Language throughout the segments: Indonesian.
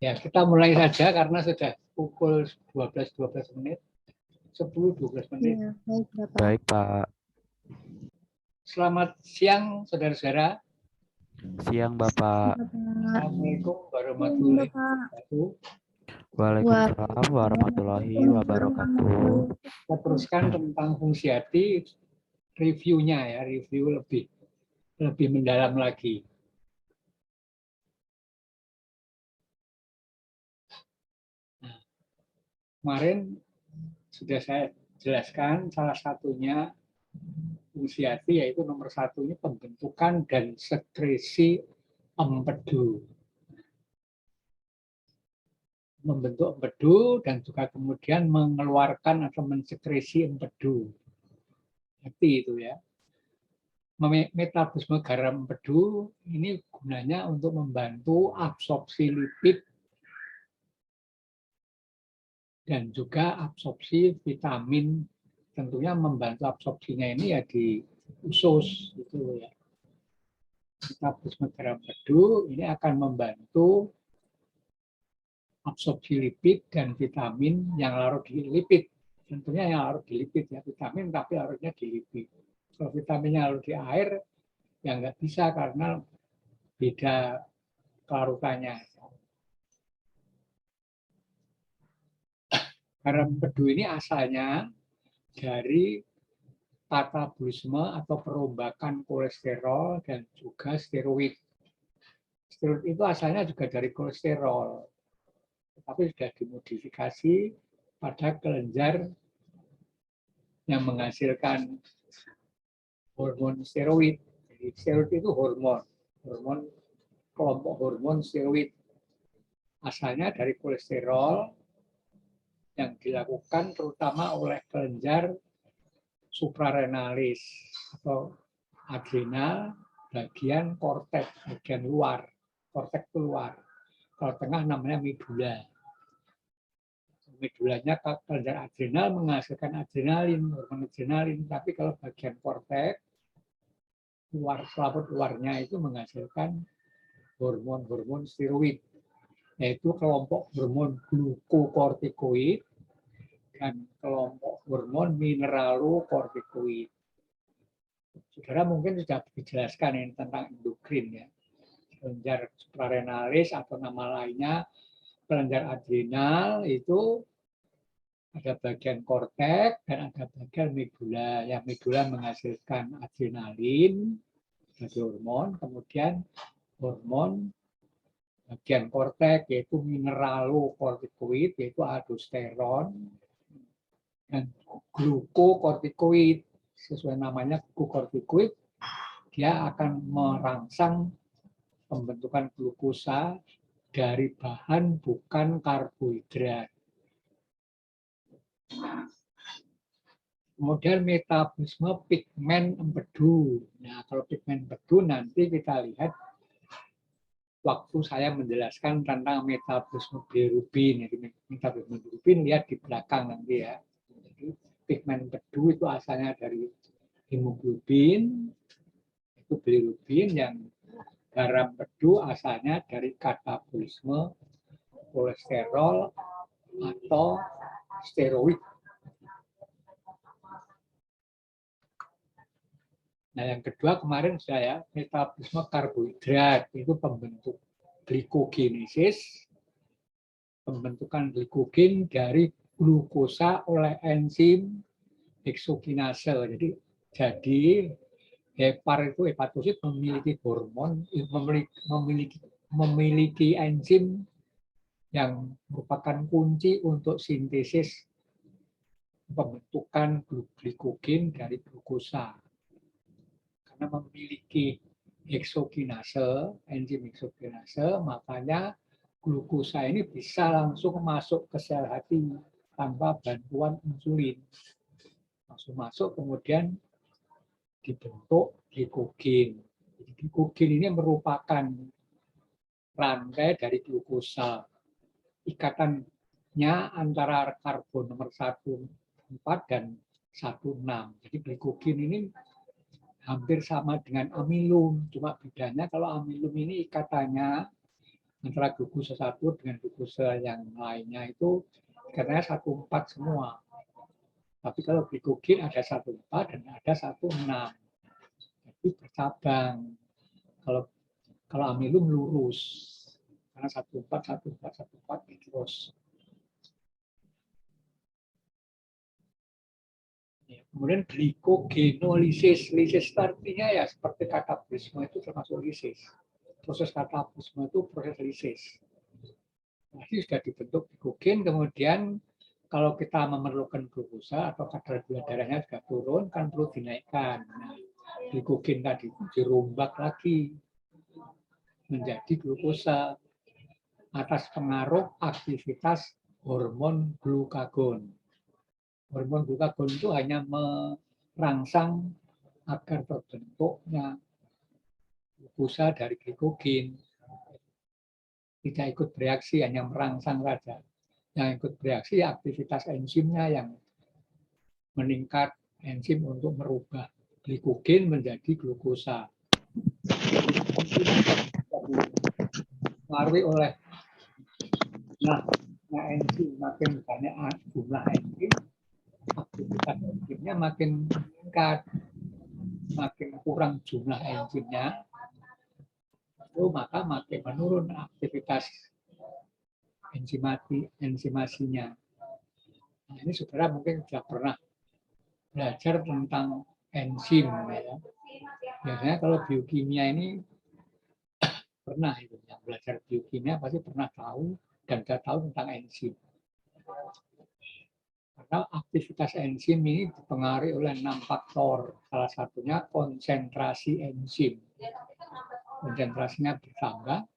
Ya, kita mulai saja karena sudah pukul 12 menit. 10-12 menit. Ya, baik, Bapak. Baik, Pak. Selamat siang, saudara-saudara. Siang, Bapak. Assalamualaikum warahmatullahi wabarakatuh. Waalaikumsalam warahmatullahi wabarakatuh. Kita teruskan tentang fungsi hati, reviewnya ya, review lebih mendalam lagi. Nah, kemarin sudah saya jelaskan salah satunya fungsi hati, yaitu nomor satunya pembentukan dan sekresi empedu. Membentuk empedu dan juga kemudian mengeluarkan atau mensekresi empedu. Hati itu ya. Metabolisme garam empedu ini gunanya untuk membantu absorpsi lipid dan juga absorpsi vitamin. Tentunya membantu absorpsinya ini ya di usus gitu ya. Metabolisme garam empedu ini akan membantu absorpsi lipid dan vitamin yang larut di lipid. Tentunya yang larut di lipid ya, vitamin tapi larutnya di lipid. Kalau vitaminnya larut di air, ya nggak bisa karena beda kelarutannya. Garam empedu ini asalnya dari katabolisme atau perombakan kolesterol dan juga steroid. Steroid itu asalnya juga dari kolesterol, tapi sudah dimodifikasi pada kelenjar yang menghasilkan hormon steroid. Jadi steroid itu hormon kelompok hormon steroid. Asalnya dari kolesterol yang dilakukan terutama oleh kelenjar suprarenalis atau adrenal bagian korteks, bagian luar, korteks keluar. Kalau tengah namanya medula. Medulanya kelenjar adrenal menghasilkan adrenalin, hormon adrenalin, tapi kalau bagian korteks selaput luarnya itu menghasilkan hormon-hormon steroid, yaitu kelompok hormon glukokortikoid dan kelompok hormon mineralokortikoid. Saudara mungkin sudah dijelaskan ini tentang endokrin ya. Kelenjar suprarenalis atau nama lainnya kelenjar adrenal itu ada bagian korteks dan ada bagian medula. Yang medula menghasilkan adrenalin sebagai hormon, kemudian hormon bagian korteks yaitu mineralokortikoid yaitu aldosteron dan glukokortikoid. Sesuai namanya glukokortikoid, dia akan merangsang pembentukan glukosa dari bahan bukan karbohidrat. Kemudian metabolisme pigmen empedu. Nah, kalau pigmen empedu nanti kita lihat waktu saya menjelaskan tentang metabolisme bilirubin. Jadi metabolisme bilirubin lihat di belakang nanti ya. Jadi pigmen empedu itu asalnya dari hemoglobin, itu bilirubin, yang garam empedu asalnya dari katabolisme kolesterol atau steroid. Nah, yang kedua kemarin saya metabolisme karbohidrat, itu pembentuk glikogenesis, pembentukan glikogen dari glukosa oleh enzim heksokinase. Jadi hepatosit memiliki hormon, memiliki enzim yang merupakan kunci untuk sintesis pembentukan glikogen dari glukosa. Karena memiliki heksokinase, enzim heksokinase, makanya glukosa ini bisa langsung masuk ke sel hati tanpa bantuan insulin. Langsung masuk, kemudian dibentuk glikogen. Jadi glikogen ini merupakan rantai dari glukosa. Ikatannya antara karbon nomor 14 dan 16. Jadi glikogen ini hampir sama dengan amilum, cuma bedanya kalau amilum ini ikatannya antara glukosa 1 dengan glukosa yang lainnya itu katanya 1,4 semua. Tapi kalau glikogen ada 1,4 dan ada 1,6. Jadi bercabang. Kalau amilum lurus. Karena 1,4, 1,4, 1,4 terus. Kemudian glikogenolisis. Lisis itu artinya ya seperti katabolisme itu termasuk lisis. Proses katabolisme itu proses lisis. Jadi sudah dibentuk glikogen, kemudian kalau kita memerlukan glukosa atau kadar gula darahnya sudah turun, kan perlu dinaikkan. Nah, glikogen tadi dirombak lagi menjadi glukosa atas pengaruh aktivitas hormon glukagon. Hormon glukagon itu hanya merangsang agar terbentuknya glukosa dari glikogen. Tidak ikut bereaksi, hanya merangsang saja. Yang ikut bereaksi aktivitas enzimnya yang meningkat, enzim untuk merubah glikogen menjadi glukosa. Dipengaruhi oleh enzim, makin banyak jumlah enzim, aktivitas enzimnya makin meningkat, makin kurang jumlah enzimnya, itu maka makin menurun aktivitas enzimasinya. Nah, ini saudara mungkin sudah pernah belajar tentang enzim. Ya. Biasanya kalau biokimia ini pernah itu, yang belajar biokimia pasti pernah tahu dan sudah tahu tentang enzim. Karena aktivitas enzim ini dipengaruhi oleh 6 faktor. Salah satunya konsentrasi enzim. Konsentrasinya bertambah,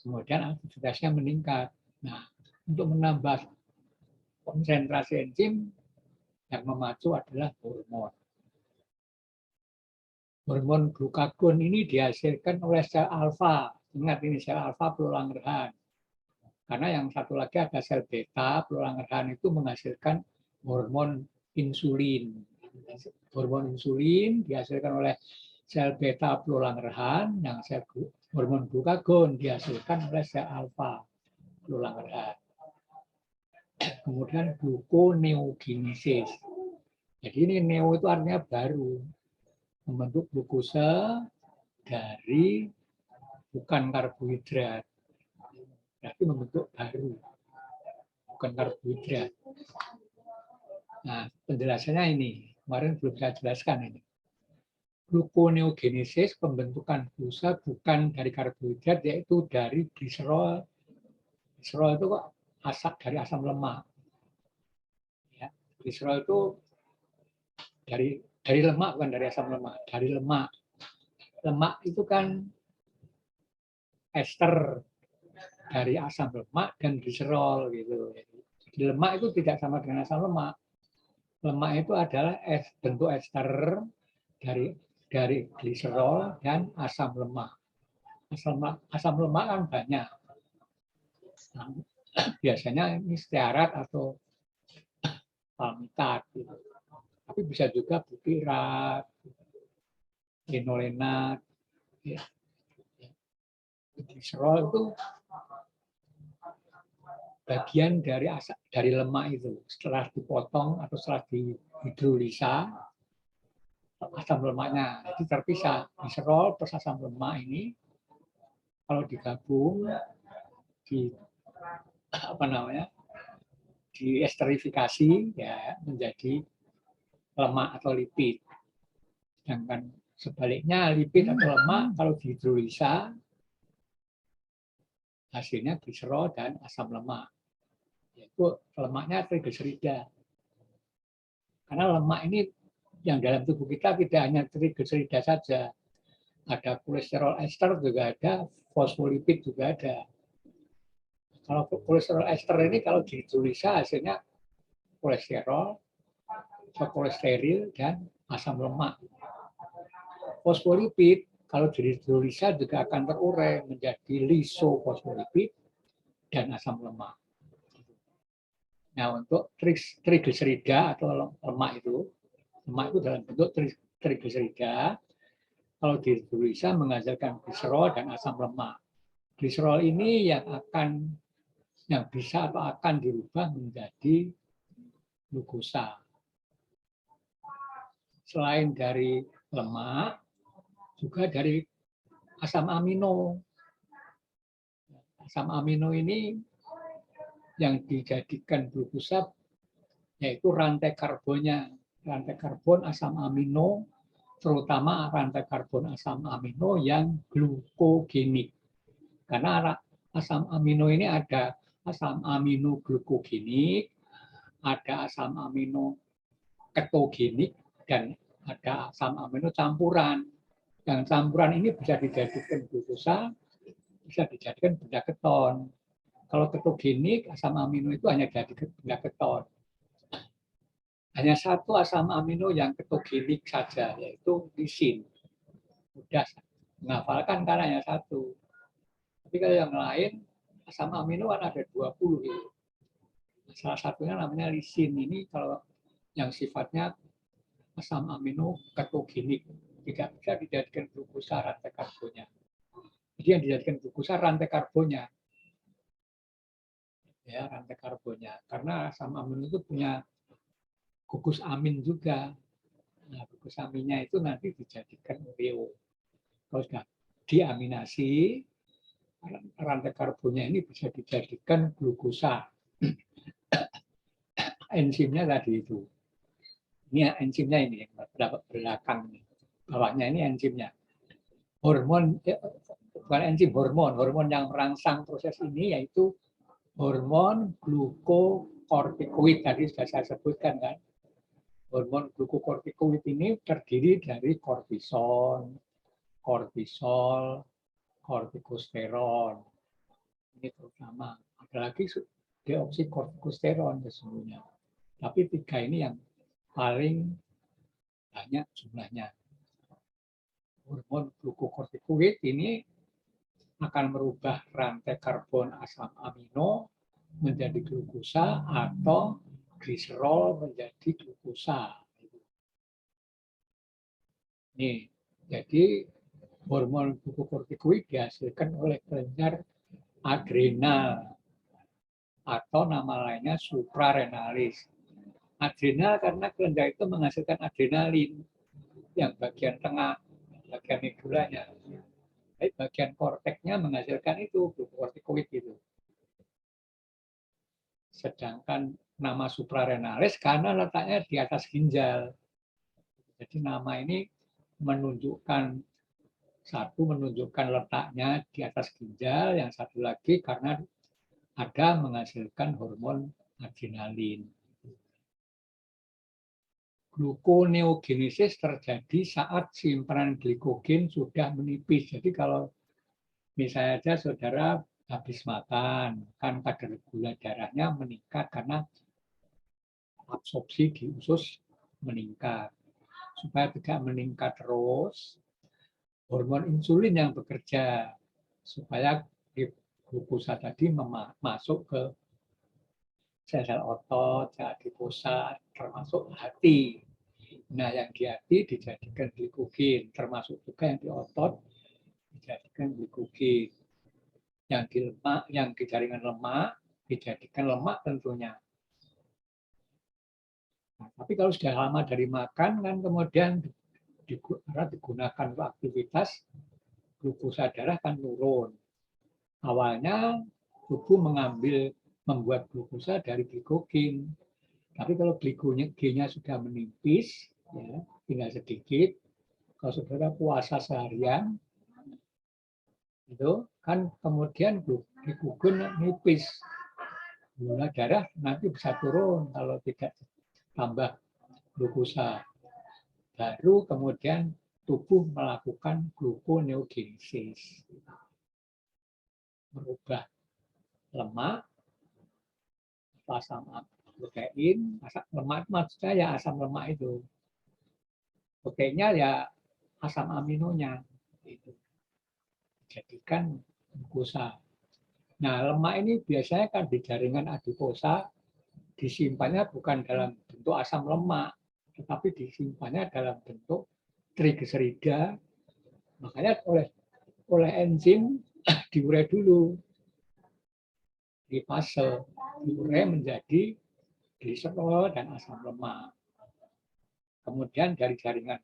kemudian aktivitasnya meningkat. Nah, untuk menambah konsentrasi enzim, yang memacu adalah hormon. Hormon glukagon ini dihasilkan oleh sel alfa. Ingat ini sel alfa perlu Langerhans. Karena yang satu lagi ada sel beta, perlu Langerhans itu menghasilkan hormon insulin. Hormon insulin dihasilkan oleh sel beta perlu Langerhans, yang sel hormon glukagon dihasilkan oleh sel alfa perlu Langerhans. Kemudian gluconeogenesis. Jadi ini neo itu artinya baru, membentuk glukosa dari bukan karbohidrat. Berarti membentuk baru, bukan karbohidrat. Nah, penjelasannya ini, kemarin belum saya jelaskan ini. Gluconeogenesis, pembentukan glukosa bukan dari karbohidrat, yaitu dari gliserol. Gliserol itu kok dari asam lemak. Ya, gliserol itu dari lemak, bukan dari asam lemak, dari lemak. Lemak itu kan ester dari asam lemak dan gliserol gitu. Jadi lemak itu tidak sama dengan asam lemak. Lemak itu adalah bentuk ester dari gliserol dan asam lemak. Asam lemak kan banyak. Nah, biasanya ini stearat atau palmitat gitu. Tapi bisa juga butyrat, linolenat, ya. Gliserol itu bagian dari lemak itu. Setelah dipotong atau setelah dihidrolisa, asam lemaknya itu terpisah. Gliserol plus asam lemak ini kalau digabung diesterifikasi ya menjadi lemak atau lipid. Sedangkan sebaliknya lipid atau lemak kalau dihidrolisa hasilnya gliserol dan asam lemak. Yaitu lemaknya trigliserida. Karena lemak ini yang dalam tubuh kita tidak hanya trigliserida saja. Ada kolesterol ester juga ada, fosfolipid juga ada. Kalau kolesterol ester ini kalau dihidrolisa hasilnya kolesterol, kolesterol dan asam lemak. Fosfolipid kalau dihidrolisa juga akan terurai menjadi lisofosfolipid dan asam lemak. Nah, untuk trigliserida atau lemak itu dalam bentuk trigliserida, kalau dihidrolisa menghasilkan gliserol dan asam lemak. gliserol ini yang bisa atau akan dirubah menjadi glukosa. Selain dari lemak, juga dari asam amino. Asam amino ini yang dijadikan glukosa yaitu rantai karbonnya. Rantai karbon asam amino, terutama rantai karbon asam amino yang glukogenik. Karena asam amino ini ada asam amino glukogenik, ada asam amino ketogenik, dan ada asam amino campuran. Yang campuran ini bisa dijadikan glukosa, bisa dijadikan benda keton. Kalau ketogenik, asam amino itu hanya dijadikan benda keton. Hanya satu asam amino yang ketogenik saja, yaitu lisin. Mudah menghafalkan karena hanya satu. Tapi kalau yang lain, asam amino kan ada 20. Gitu. Salah satunya namanya lisin. Ini kalau yang sifatnya asam amino ketogenik, tidak bisa dijadikan glukosa rantai karbonnya. Jadi yang dijadikan glukosa rantai karbonnya. Ya, rantai karbonnya. Karena asam amino itu punya gugus amin juga. Nah, gugus aminnya itu nanti dijadikan UREO. Kalau sudah diaminasi, rantai karbonnya ini bisa dijadikan glukosa. Enzimnya tadi itu. Ini enzimnya ini yang belakang ini. Bawahnya ini enzimnya. Hormon, bukan enzim, hormon yang merangsang proses ini yaitu hormon glukokortikoid. Tadi sudah saya sebutkan kan. Hormon glukokortikoid ini terdiri dari kortison, kortisol, kortikosteron. Ini terutama. Ada lagi deoksikortikosteron sesungguhnya. Tapi 3 ini yang paling banyak jumlahnya. Hormon glukokortikoid ini akan merubah rantai karbon asam amino menjadi glukosa atau gliserol menjadi glukosa. Nih, jadi hormon glukokortikoid dihasilkan oleh kelenjar adrenal atau nama lainnya suprarenalis. Adrenal karena kelenjar itu menghasilkan adrenalin yang bagian tengah, bagian medulanya. Jadi bagian korteksnya menghasilkan itu glukokortikoid itu. Sedangkan nama suprarenalis karena letaknya di atas ginjal. Jadi nama ini menunjukkan letaknya di atas ginjal, yang satu lagi karena ada menghasilkan hormon adrenalin. Gluconeogenesis terjadi saat simpanan glikogen sudah menipis. Jadi kalau misalnya aja saudara habis makan, kan kadar gula darahnya meningkat karena absorpsi di usus meningkat. Supaya tidak meningkat terus, hormon insulin yang bekerja supaya glukosa tadi masuk ke sel-sel otot, adiposa, termasuk hati. Nah, yang di hati dijadikan glikogen, termasuk juga yang di otot dijadikan glikogen. Yang di lemak, yang di jaringan lemak dijadikan lemak tentunya. Nah, tapi kalau sudah lama dari makan kan kemudian digunakan untuk aktivitas, glukosa darah kan turun. Awalnya tubuh membuat glukosa dari glikogen. Tapi kalau glikogennya sudah menipis, ya, tinggal sedikit. Kalau saudara puasa seharian, itu kan kemudian glikogen nipis. Gula darah nanti bisa turun kalau tidak tambah glukosa. Baru kemudian tubuh melakukan gluconeogenesis. Merubah lemak, asam protein, asam lemak maksudnya ya asam lemak itu. Proteinnya ya asam aminonya itu. Jadikan glukosa. Nah, lemak ini biasanya kan di jaringan adiposa disimpannya bukan dalam bentuk asam lemak, tetapi disimpannya dalam bentuk trigliserida. Makanya oleh enzim diurai dulu, difase, diurai menjadi gliserol dan asam lemak. Kemudian dari jaringan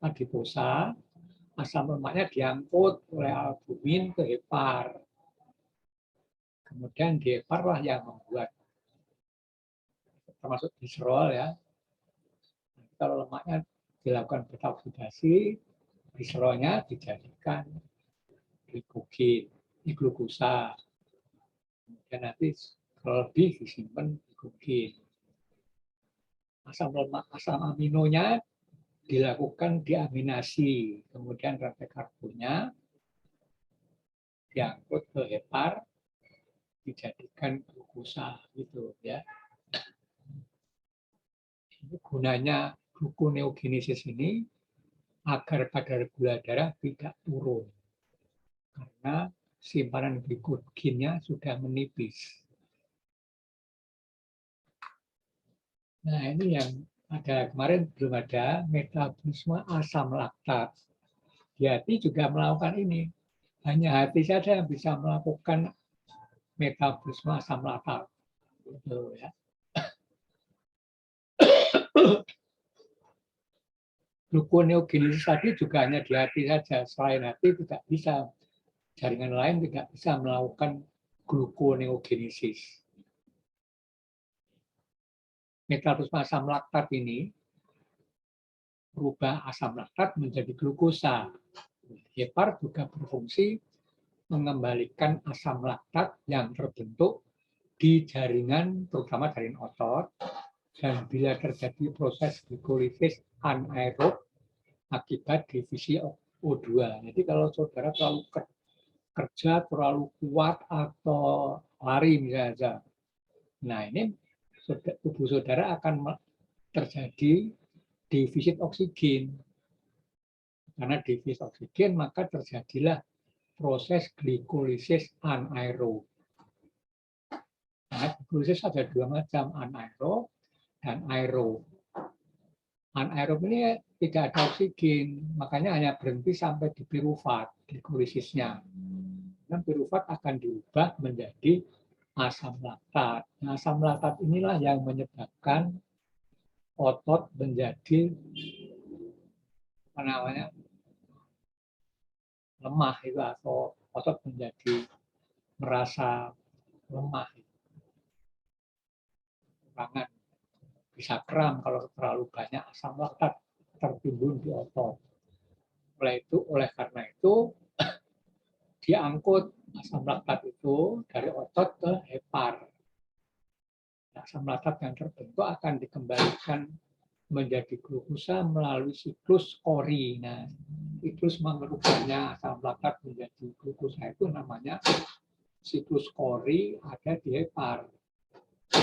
adiposa, asam lemaknya diangkut oleh albumin ke hepar. Kemudian di hepar lah yang membuat termasuk gliserol ya. Kalau lemaknya dilakukan beta oksidasi, gliserolnya dijadikan glikogen, glukosa. Kemudian nanti kalau lebih disimpan glikogen. Asam lemak, asam aminonya dilakukan diaminasi, kemudian rantai karbonnya diangkut ke hepar, dijadikan glukosa gitu ya. Ini gunanya gluconeogenesis ini agar kadar gula darah tidak turun karena simpanan glikogennya sudah menipis. Nah ini yang ada kemarin belum ada metabolisme asam laktat. Di hati juga melakukan ini. Hanya hati saja yang bisa melakukan metabolisme asam laktat. Gitu, ya. Gluconeogenesis tadi juga hanya di hati saja. Selain hati tidak bisa. Jaringan lain tidak bisa melakukan gluconeogenesis. Metabolisme asam laktat ini berubah asam laktat menjadi glukosa. Hepar juga berfungsi mengembalikan asam laktat yang terbentuk di jaringan, terutama jaringan otot, dan bila terjadi proses glikolisis anaerob akibat divisi O2. Jadi kalau saudara terlalu kerja terlalu kuat atau lari misalnya, nah ini tubuh saudara akan terjadi defisit oksigen. Karena defisit oksigen maka terjadilah proses glikolisis anaerob. Nah, glikolisis ada dua macam, anaerob dan aerob. Anaerob ini tidak ada oksigen, makanya hanya berhenti sampai di pirufat glikolisisnya. Dan pirufat akan diubah menjadi asam laktat. Nah, asam laktat inilah yang menyebabkan otot menjadi apa namanya, lemah itu, atau otot menjadi merasa lemah, kekurangan, bisa kram kalau terlalu banyak asam laktat tertimbun di otot. Oleh karena itu diangkut asam laktat itu dari otot ke hepar. Asam laktat yang terbentuk akan dikembalikan menjadi glukosa melalui siklus Cori. Nah, siklus merubahnya asam laktat menjadi glukosa itu namanya siklus Cori, ada di hepar.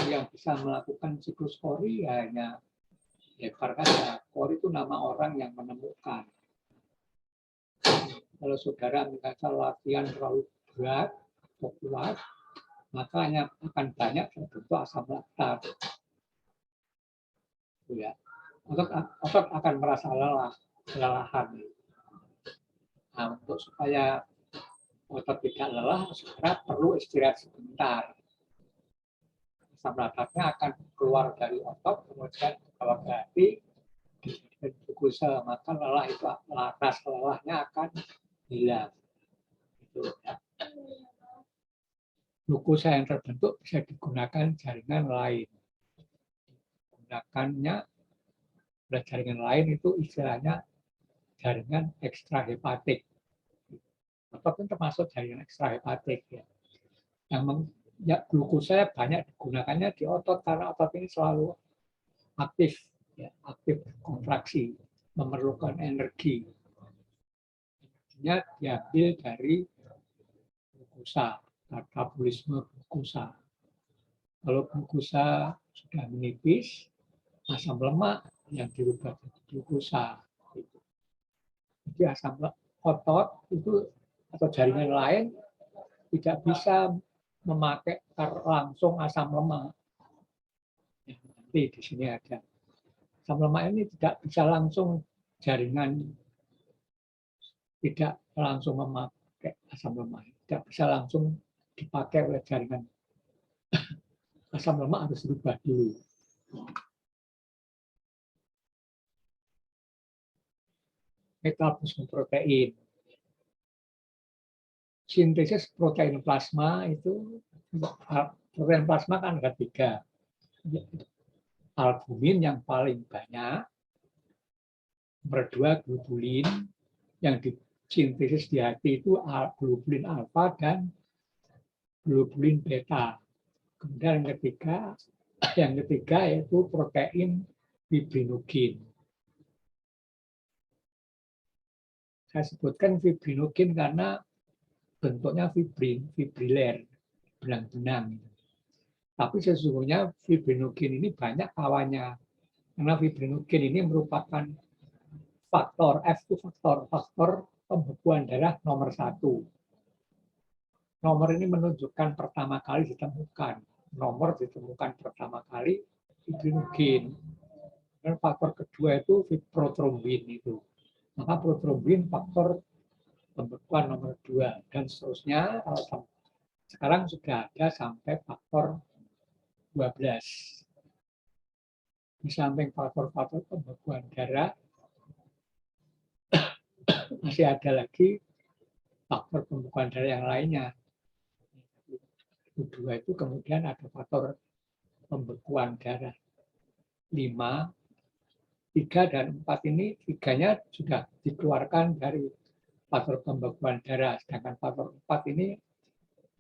Yang bisa melakukan siklus Cori hanya hepar saja. Cori itu nama orang yang menemukan. Kalau saudara misalnya latihan terlalu berat atau kuat, maka hanya akan banyak terbentuk asam laktat. Ya. Otot akan merasa kelelahan. Nah, untuk supaya otot tidak lelah, saudara perlu istirahat sebentar. Asam laktatnya akan keluar dari otot, kemudian kalau ke hati, dijadikan glukosa, maka lelah itu, rasa lelahnya akan hilang. Gitu, ya. Glukosa yang terbentuk bisa digunakan jaringan lain. Gunakannya oleh jaringan lain itu istilahnya jaringan ekstrahepatik. Otot itu termasuk jaringan ekstrahepatik ya. Yang glukosa banyak digunakannya di otot karena otot ini selalu aktif, ya, aktif kontraksi, memerlukan energi. Energinya diambil dari glukosa, metabolisme glukosa. Kalau glukosa sudah menipis, asam lemak yang dirubah jadi glukosa. Jadi asam otot itu atau jaringan lain tidak bisa memakai langsung asam lemak. Ya, nanti di sini ada. Asam lemak ini tidak bisa langsung jaringan, tidak langsung memakai asam lemak. tidak bisa langsung dipakai oleh jaringan. Asam lemak harus dirubah dulu. Metabolisme protein. Sintesis protein plasma itu, protein plasma kan ada 3. Albumin yang paling banyak, nomor 2 globulin, yang disintesis di hati itu globulin alfa dan globulin beta. Kemudian yang ketiga yaitu protein fibrinogen. Saya sebutkan fibrinogen karena bentuknya fibriler, benang-benang. Tapi sesungguhnya fibrinogen ini banyak kawannya. Karena fibrinogen ini merupakan faktor F itu faktor pembekuan darah nomor 1. Nomor ini menunjukkan pertama kali ditemukan. Nomor ditemukan pertama kali fibrinogen. Dan faktor kedua itu protrombin itu. Maka protrombin faktor pembekuan nomor 2 dan seterusnya. Sekarang sudah ada sampai faktor 12. Di samping faktor-faktor pembekuan darah masih ada lagi faktor pembekuan darah yang lainnya. Kedua itu kemudian ada faktor pembekuan darah 5, 3 dan 4 ini 3-nya sudah dikeluarkan dari faktor pembekuan darah, sedangkan faktor 4 ini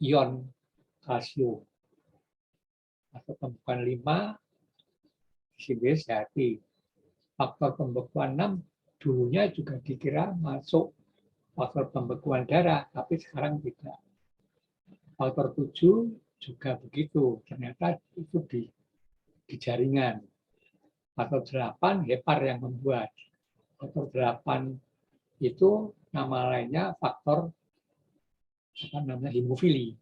ion kalsium. Faktor pembekuan 5 disintesis hati. Faktor pembekuan 6 dulunya juga dikira masuk faktor pembekuan darah, tapi sekarang tidak. Faktor 7 juga begitu, ternyata itu di jaringan. Faktor 8 hepar yang membuat. Faktor 8 itu nama lainnya faktor hemofili.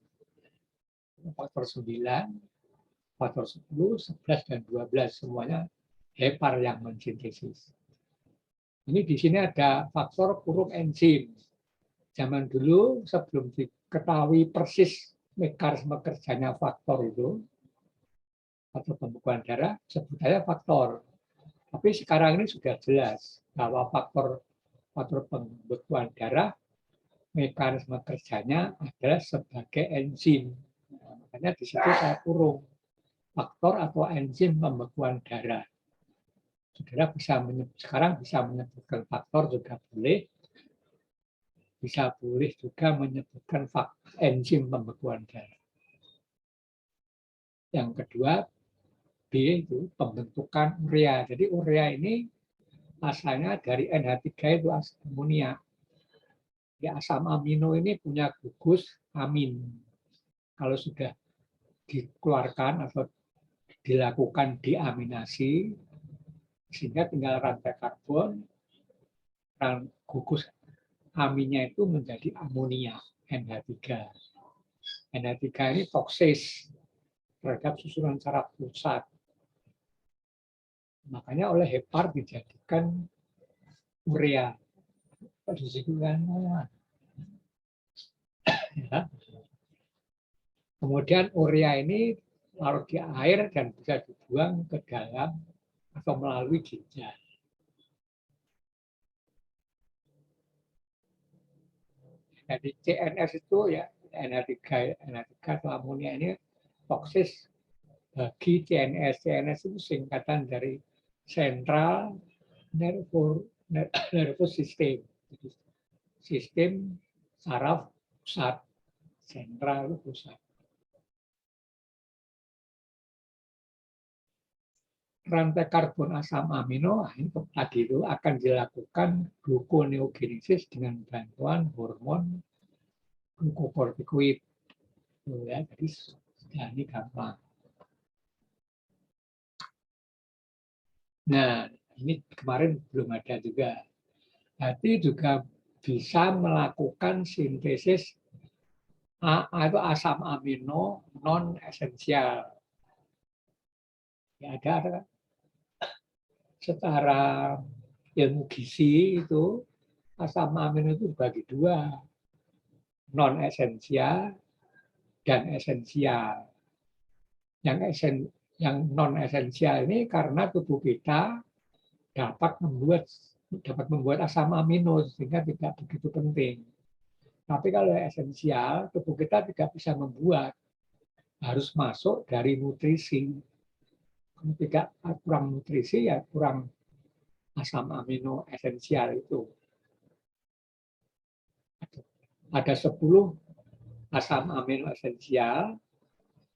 Faktor 9, faktor 10, 11 dan 12 semuanya hepar yang mensintesis. Ini di sini ada faktor huruf enzim. Zaman dulu sebelum diketahui persis mekanisme kerjanya faktor itu, faktor pembekuan darah, sebut saja faktor. Tapi sekarang ini sudah jelas bahwa faktor pembekuan darah, mekanisme kerjanya adalah sebagai enzim. Makanya di situ saya kurung faktor atau enzim pembekuan darah. Saudara sekarang bisa menyebutkan faktor juga boleh, bisa boleh juga menyebutkan enzim pembekuan darah. Yang kedua, B itu pembentukan urea. Jadi urea ini asalnya dari NH3 itu asam amonia. Ya, asam amino ini punya gugus amin. Kalau sudah dikeluarkan atau dilakukan deaminasi, sehingga tinggal rantai karbon, dan gugus aminnya itu menjadi amonia, NH3. NH3 ini toksis terhadap susunan saraf pusat. Makanya oleh hepar dijadikan urea. Ya. Kemudian urea ini larut di air dan bisa dibuang ke dalam atau melalui ginjal. Jadi CNS itu ya NH3 atau amonia ini toksis bagi CNS. CNS itu singkatan dari Central Nervous System. Jadi, sistem saraf pusat. Sentral itu pusat. Rantai karbon asam amino ini tadi itu akan dilakukan gluconeogenesis dengan bantuan hormon glukokortikoid. Ya, jadi ini gampang. Nah, ini kemarin belum ada juga. Hati juga bisa melakukan sintesis atau asam amino non esensial. Ya, ada secara ilmu gizi itu asam amino itu bagi 2. non esensial dan esensial. Yang non esensial ini karena tubuh kita dapat membuat asam amino sehingga tidak begitu penting. Tapi kalau esensial, tubuh kita tidak bisa membuat, harus masuk dari nutrisi. Kalau tidak kurang nutrisi, ya kurang asam amino esensial itu. Ada 10 asam amino esensial,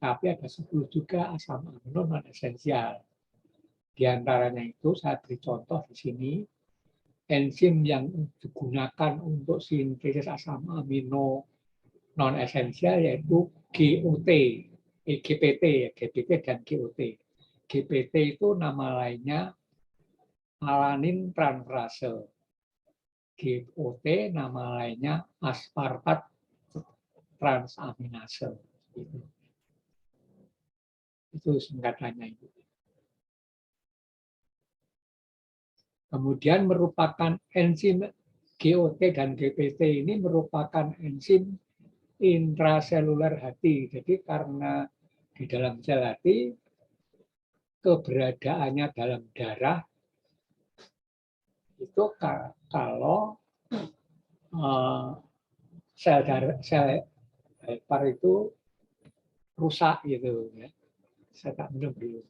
tapi ada 10 juga asam amino non esensial. Di antaranya itu saya beri contoh di sini, enzim yang digunakan untuk sintesis asam amino non esensial yaitu GOT, GPT, GPT dan GOT. GPT itu nama lainnya alanin transferase. GOT nama lainnya aspartat transaminase. Itu singkatannya itu. Kemudian merupakan enzim GOT dan GPT ini merupakan enzim intraseluler hati. Jadi karena di dalam sel hati keberadaannya dalam darah itu kalau sel hepar itu rusak gitu ya. Saya tak minum dulu.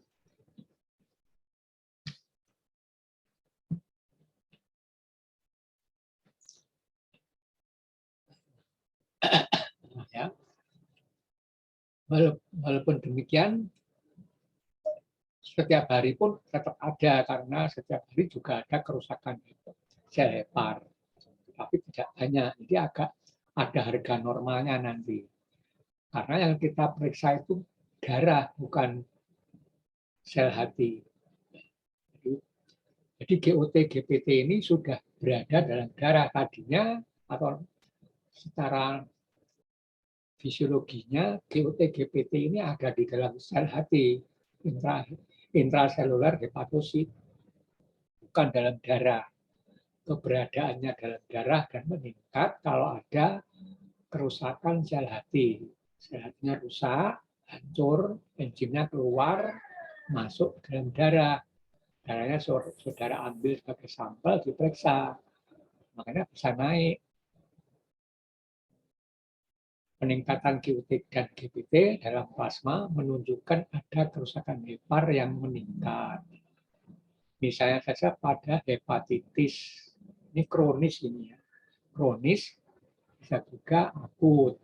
Ya. Walaupun demikian, setiap hari pun tetap ada karena setiap hari juga ada kerusakan sel hepar. Tapi tidak banyak. Jadi agak ada harga normalnya nanti. Karena yang kita periksa itu darah, bukan sel hati. Jadi GOT, GPT ini sudah berada dalam darah tadinya atau secara fisiologinya GOT, GPT ini ada di dalam sel hati, intraseluler hepatosit, bukan dalam darah. Keberadaannya dalam darah dan meningkat kalau ada kerusakan sel hati. Sel hatinya rusak, hancur, enzimnya keluar, masuk ke dalam darah. Darahnya saudara ambil sebagai sampel, diperiksa. Makanya bisa naik. Peningkatan GOT dan GPT dalam plasma menunjukkan ada kerusakan hepar yang meningkat. Misalnya saja pada hepatitis. Ini kronis ini ya. Kronis bisa juga akut.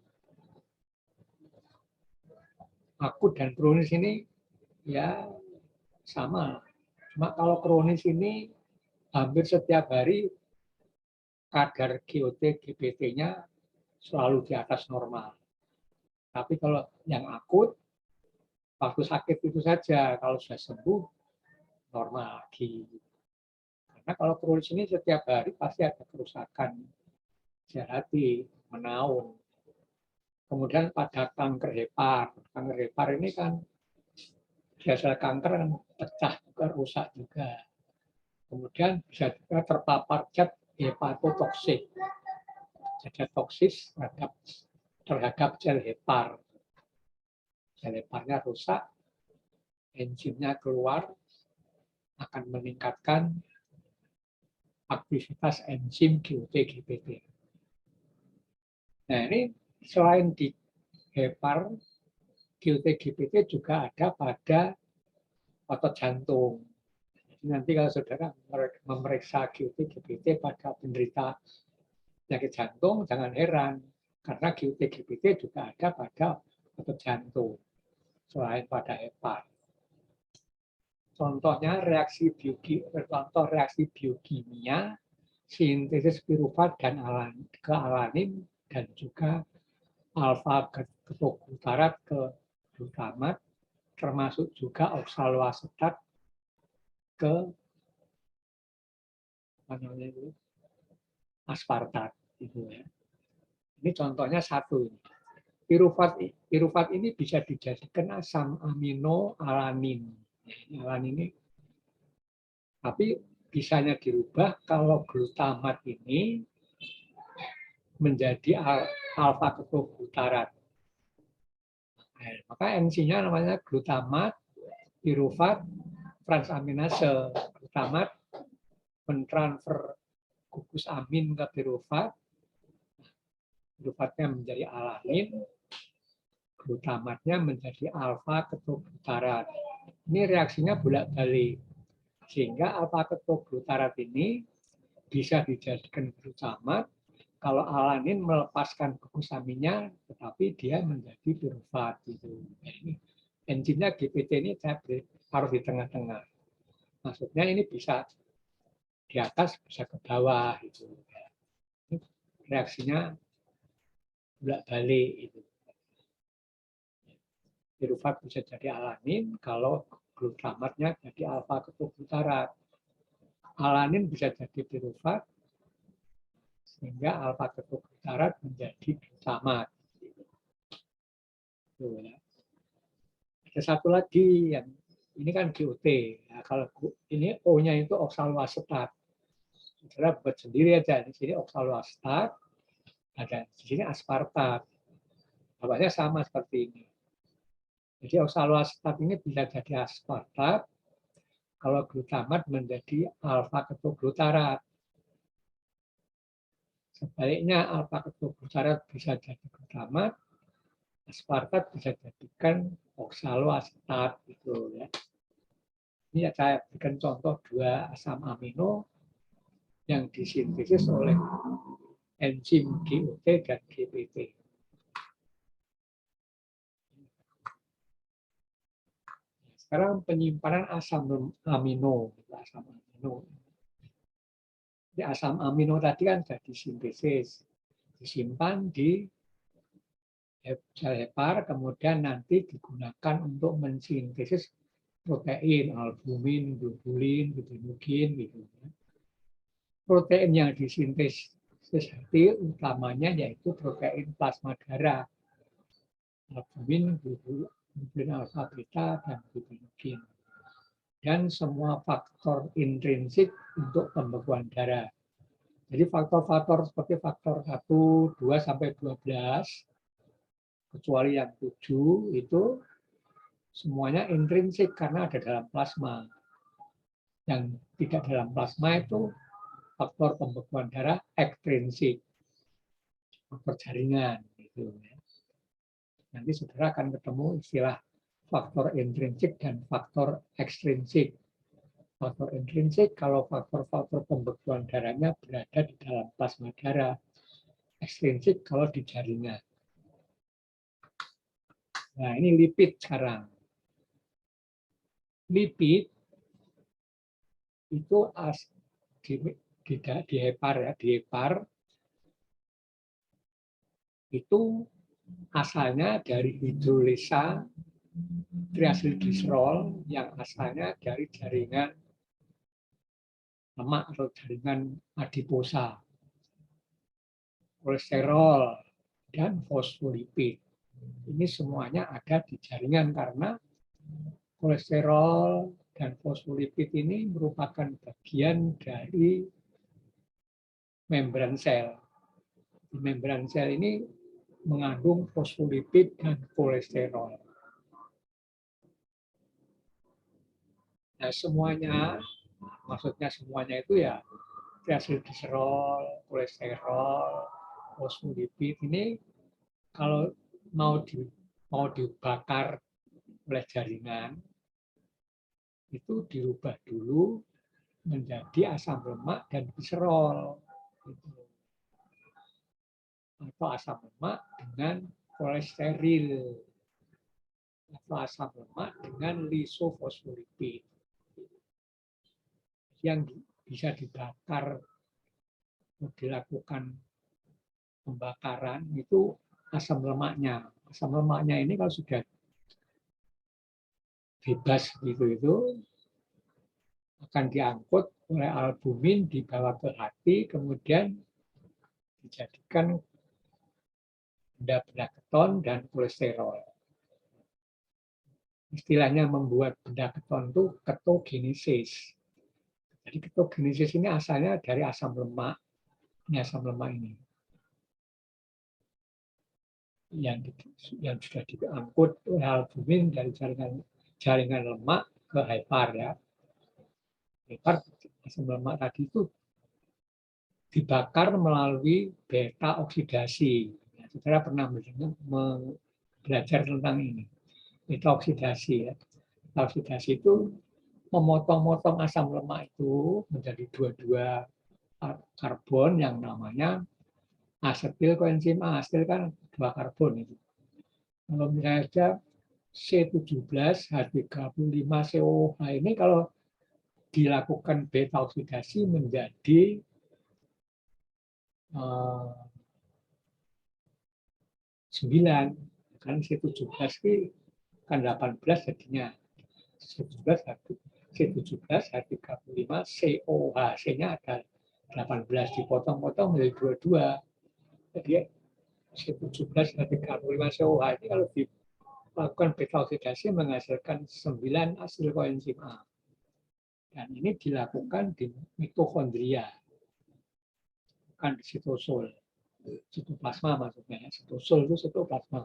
Akut dan kronis ini ya sama. Cuma kalau kronis ini hampir setiap hari kadar GOT, GPT-nya selalu di atas normal. Tapi kalau yang akut, waktu sakit itu saja, kalau sudah sembuh, normal lagi. Karena kalau kronis ini setiap hari pasti ada kerusakan sel hati, menaun. Kemudian pada kanker hepar ini kan sel kanker kan pecah juga, rusak juga. Kemudian bisa juga terpapar zat hepatotoksik, zat toksis terhadap sel hepar. Sel heparnya rusak, enzimnya keluar, akan meningkatkan aktivitas enzim GOT, GPT. Nah ini selain di hepar, GOT, GPT juga ada pada otot jantung. Nanti kalau saudara memeriksa GOT, GPT pada penderita penyakit jantung, jangan heran. Karena GOT, GPT juga ada pada otot jantung, selain pada hepar. Contohnya reaksi biokimia, sintesis pirufat dan kealanin, dan juga alfa ketogutarat ke glutamat, termasuk juga oksaloasetat ke aspartat. Gitu ya. Ini contohnya satu. Pirufat ini bisa dijadikan asam amino alanin. Alanin ini, tapi bisanya dirubah kalau glutamat ini menjadi alfa ketoglutarat. Maka enzimnya namanya glutamat, pirufat, transaminase. Glutamat mentransfer gugus amin ke pirufat, pirufatnya menjadi alanin, glutamatnya menjadi alfa ketoglutarat. Ini reaksinya bolak-balik. Sehingga alfa ketoglutarat ini bisa dijadikan glutamat kalau alanin melepaskan gugus aminnya, tetapi dia menjadi pirufat. Gitu. Ini enzimnya GPT ini saya taruh di tengah-tengah. Maksudnya ini bisa di atas, bisa ke bawah. Gitu. Reaksinya bolak-balik. Gitu. Pirufat bisa jadi alanin kalau glutamatnya jadi alfa ketoglutarat. Alanin bisa jadi pirufat sehingga alfa ketoglutarat menjadi glutamat. Ada satu lagi yang ini kan GOT. Nah, kalau ini O-nya itu oksaloasetat. Saudara buat sendiri aja. Di sini oksaloasetat, ada di sini aspartat. Bapaknya sama seperti ini. Jadi oksaloasetat ini bisa jadi aspartat kalau glutamat menjadi alfa ketoglutarat. Sebaliknya alfa ketoglutarat bisa jadi glutamat, aspartat bisa jadikan oksaloasetat gitu ya. Ini saya berikan contoh 2 asam amino yang disintesis oleh enzim GOT dan GPT. Sekarang penyimpanan asam amino. Di asam amino tadi kan sudah disintesis, disimpan di sel hepar, kemudian nanti digunakan untuk mensintesis protein, albumin, globulin, globulin, gitu. Protein yang disintesis utamanya yaitu protein plasma darah, albumin, globulin alfa beta, dan globulin. Dan semua faktor intrinsik untuk pembekuan darah. Jadi faktor-faktor seperti faktor 1, 2, sampai 12, kecuali yang 7, itu semuanya intrinsik karena ada dalam plasma. Yang tidak dalam plasma itu faktor pembekuan darah ekstrinsik, faktor jaringan. Gitu. Nanti saudara akan ketemu istilah faktor intrinsik dan faktor ekstrinsik. Faktor intrinsik kalau faktor-faktor pembekuan darahnya berada di dalam plasma darah. Ekstrinsik kalau di jaringan. Nah, ini lipid sekarang. Lipid itu di hepar ya, di hepar itu asalnya dari hidrolisa triasilgliserol yang asalnya dari jaringan lemak atau jaringan adiposa, kolesterol, dan fosfolipid. Ini semuanya ada di jaringan karena kolesterol dan fosfolipid ini merupakan bagian dari membran sel. Di membran sel ini mengandung fosfolipid dan kolesterol. Nah, semuanya, maksudnya semuanya itu ya triasilgliserol, kolesterol, fosfolipid ini kalau mau dibakar oleh jaringan itu dirubah dulu menjadi asam lemak dan gliserol. Atau asam lemak dengan kolesterol. Atau asam lemak dengan lisofosfolipid. Yang bisa dibakar, dilakukan pembakaran itu asam lemaknya. Asam lemaknya ini kalau sudah bebas itu akan diangkut oleh albumin dibawa ke hati, kemudian dijadikan benda-benda keton dan kolesterol. Istilahnya membuat benda keton itu ketogenesis. Jadi ketogenesis ini asalnya dari asam lemak. Ini asam lemak ini. yang sudah diangkut oleh albumin dari jaringan lemak ke hepar ya. Hepar asam lemak tadi itu dibakar melalui beta oksidasi. Ya, saudara pernah belajar tentang ini. Beta oksidasi ya. Beta oksidasi itu memotong-motong asam lemak itu menjadi dua karbon yang namanya asetil koenzim A. Asetil kan 2 karbon itu. Kalau misalnya ada C17, H35COH ini kalau dilakukan beta oksidasi menjadi 9, kan C17 ini kan 18 jadinya. C17 H35COH, C-nya ada 18 dipotong-potong menjadi 22. Jadi C17 H35COH ini kalau dilakukan beta oksidasi menghasilkan 9 asil koenzim A. Dan ini dilakukan di mitokondria, bukan di sitosol. Sitoplasma maksudnya. Sitosol itu sitoplasma.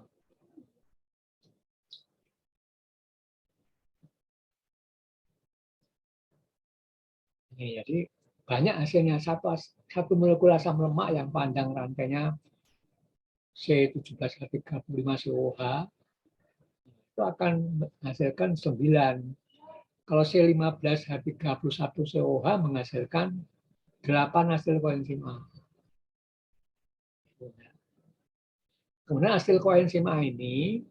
Ini jadi banyak hasilnya. Satu molekul asam lemak yang panjang rantainya C17H35COH itu akan menghasilkan 9. Kalau C15H31COH menghasilkan 8 hasil koenzim A. Kemudian hasil koenzim A ini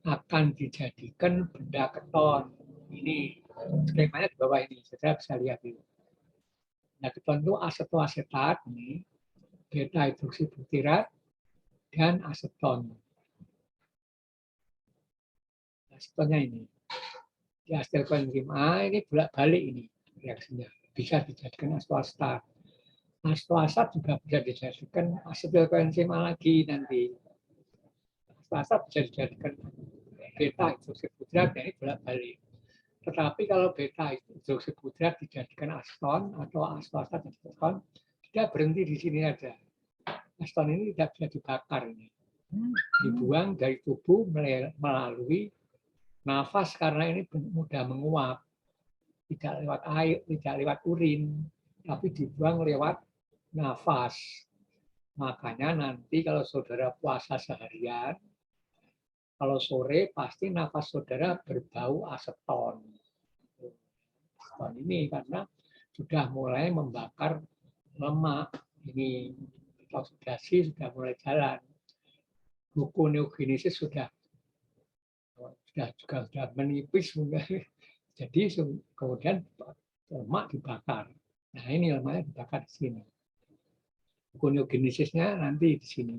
akan dijadikan benda keton. Ini skemanya di bawah ini, saudara bisa lihat ini. Benda keton itu asetoasetat, ini beta hidroksibutirat dan aseton. Asetonnya ini. Di hasil koenzim A ini bolak-balik ini reaksinya. Bisa dijadikan astoasetat. Astoasat juga bisa dijadikan asetil koenzim A lagi nanti. Astoasat bisa dijadikan beta hidroksibutirat, ini bolak-balik. Tetapi kalau beta hidroksibutirat dijadikan aseton atau astoasat aseton, dia berhenti di sini aja. Aseton ini tidak bisa dibakar ini. Dibuang dari tubuh melalui nafas karena ini mudah menguap. Tidak lewat air, tidak lewat urin, tapi dibuang lewat nafas. Makanya nanti kalau saudara puasa seharian, kalau sore pasti nafas saudara berbau aseton. Aseton ini karena sudah mulai membakar lemak. Ini oksidasi sudah mulai jalan. Gluconeogenesis sudah menipis. Jadi kemudian lemak dibakar. Nah ini lemaknya dibakar di sini. Gluconeogenesisnya nanti di sini.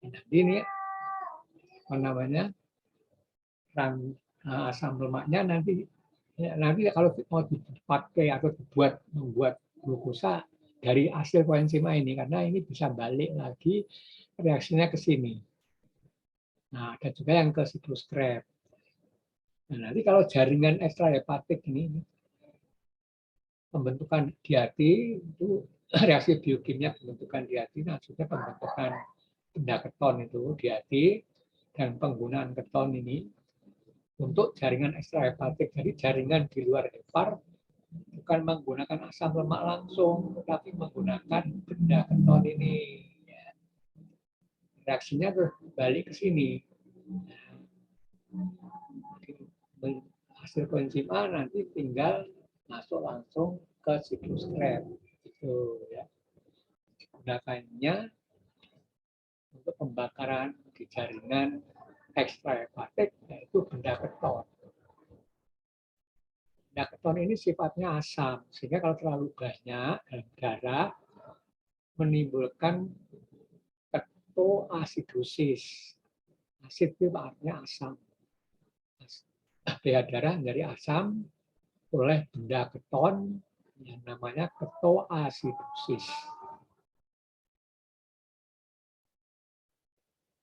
Nanti ini apa namanya asam lemaknya nanti kalau mau dipakai atau membuat glukosa dari hasil koenzim A ini karena ini bisa balik lagi reaksinya ke sini. Nah ada juga yang ke siklus Krebs. Nah, nanti kalau jaringan ekstrahepatik ini pembentukan diati itu reaksi biokimia pembentukan diati maksudnya pembentukan benda keton itu diati dan penggunaan keton ini untuk jaringan ekstrahepatik. Jadi jaringan di luar hepar bukan menggunakan asam lemak langsung, tetapi menggunakan benda keton ini. Reaksinya terus balik ke sini. Hasil koenzim A nanti tinggal masuk langsung ke siklus Krebs. Itu ya. Gunakannya untuk pembakaran di jaringan ekstrahepatik yaitu benda keton. Benda keton ini sifatnya asam, sehingga kalau terlalu banyak dalam darah menimbulkan ketoasidosis. Asid itu artinya asam. pH darah dari asam oleh benda keton yang namanya ketoasidosis.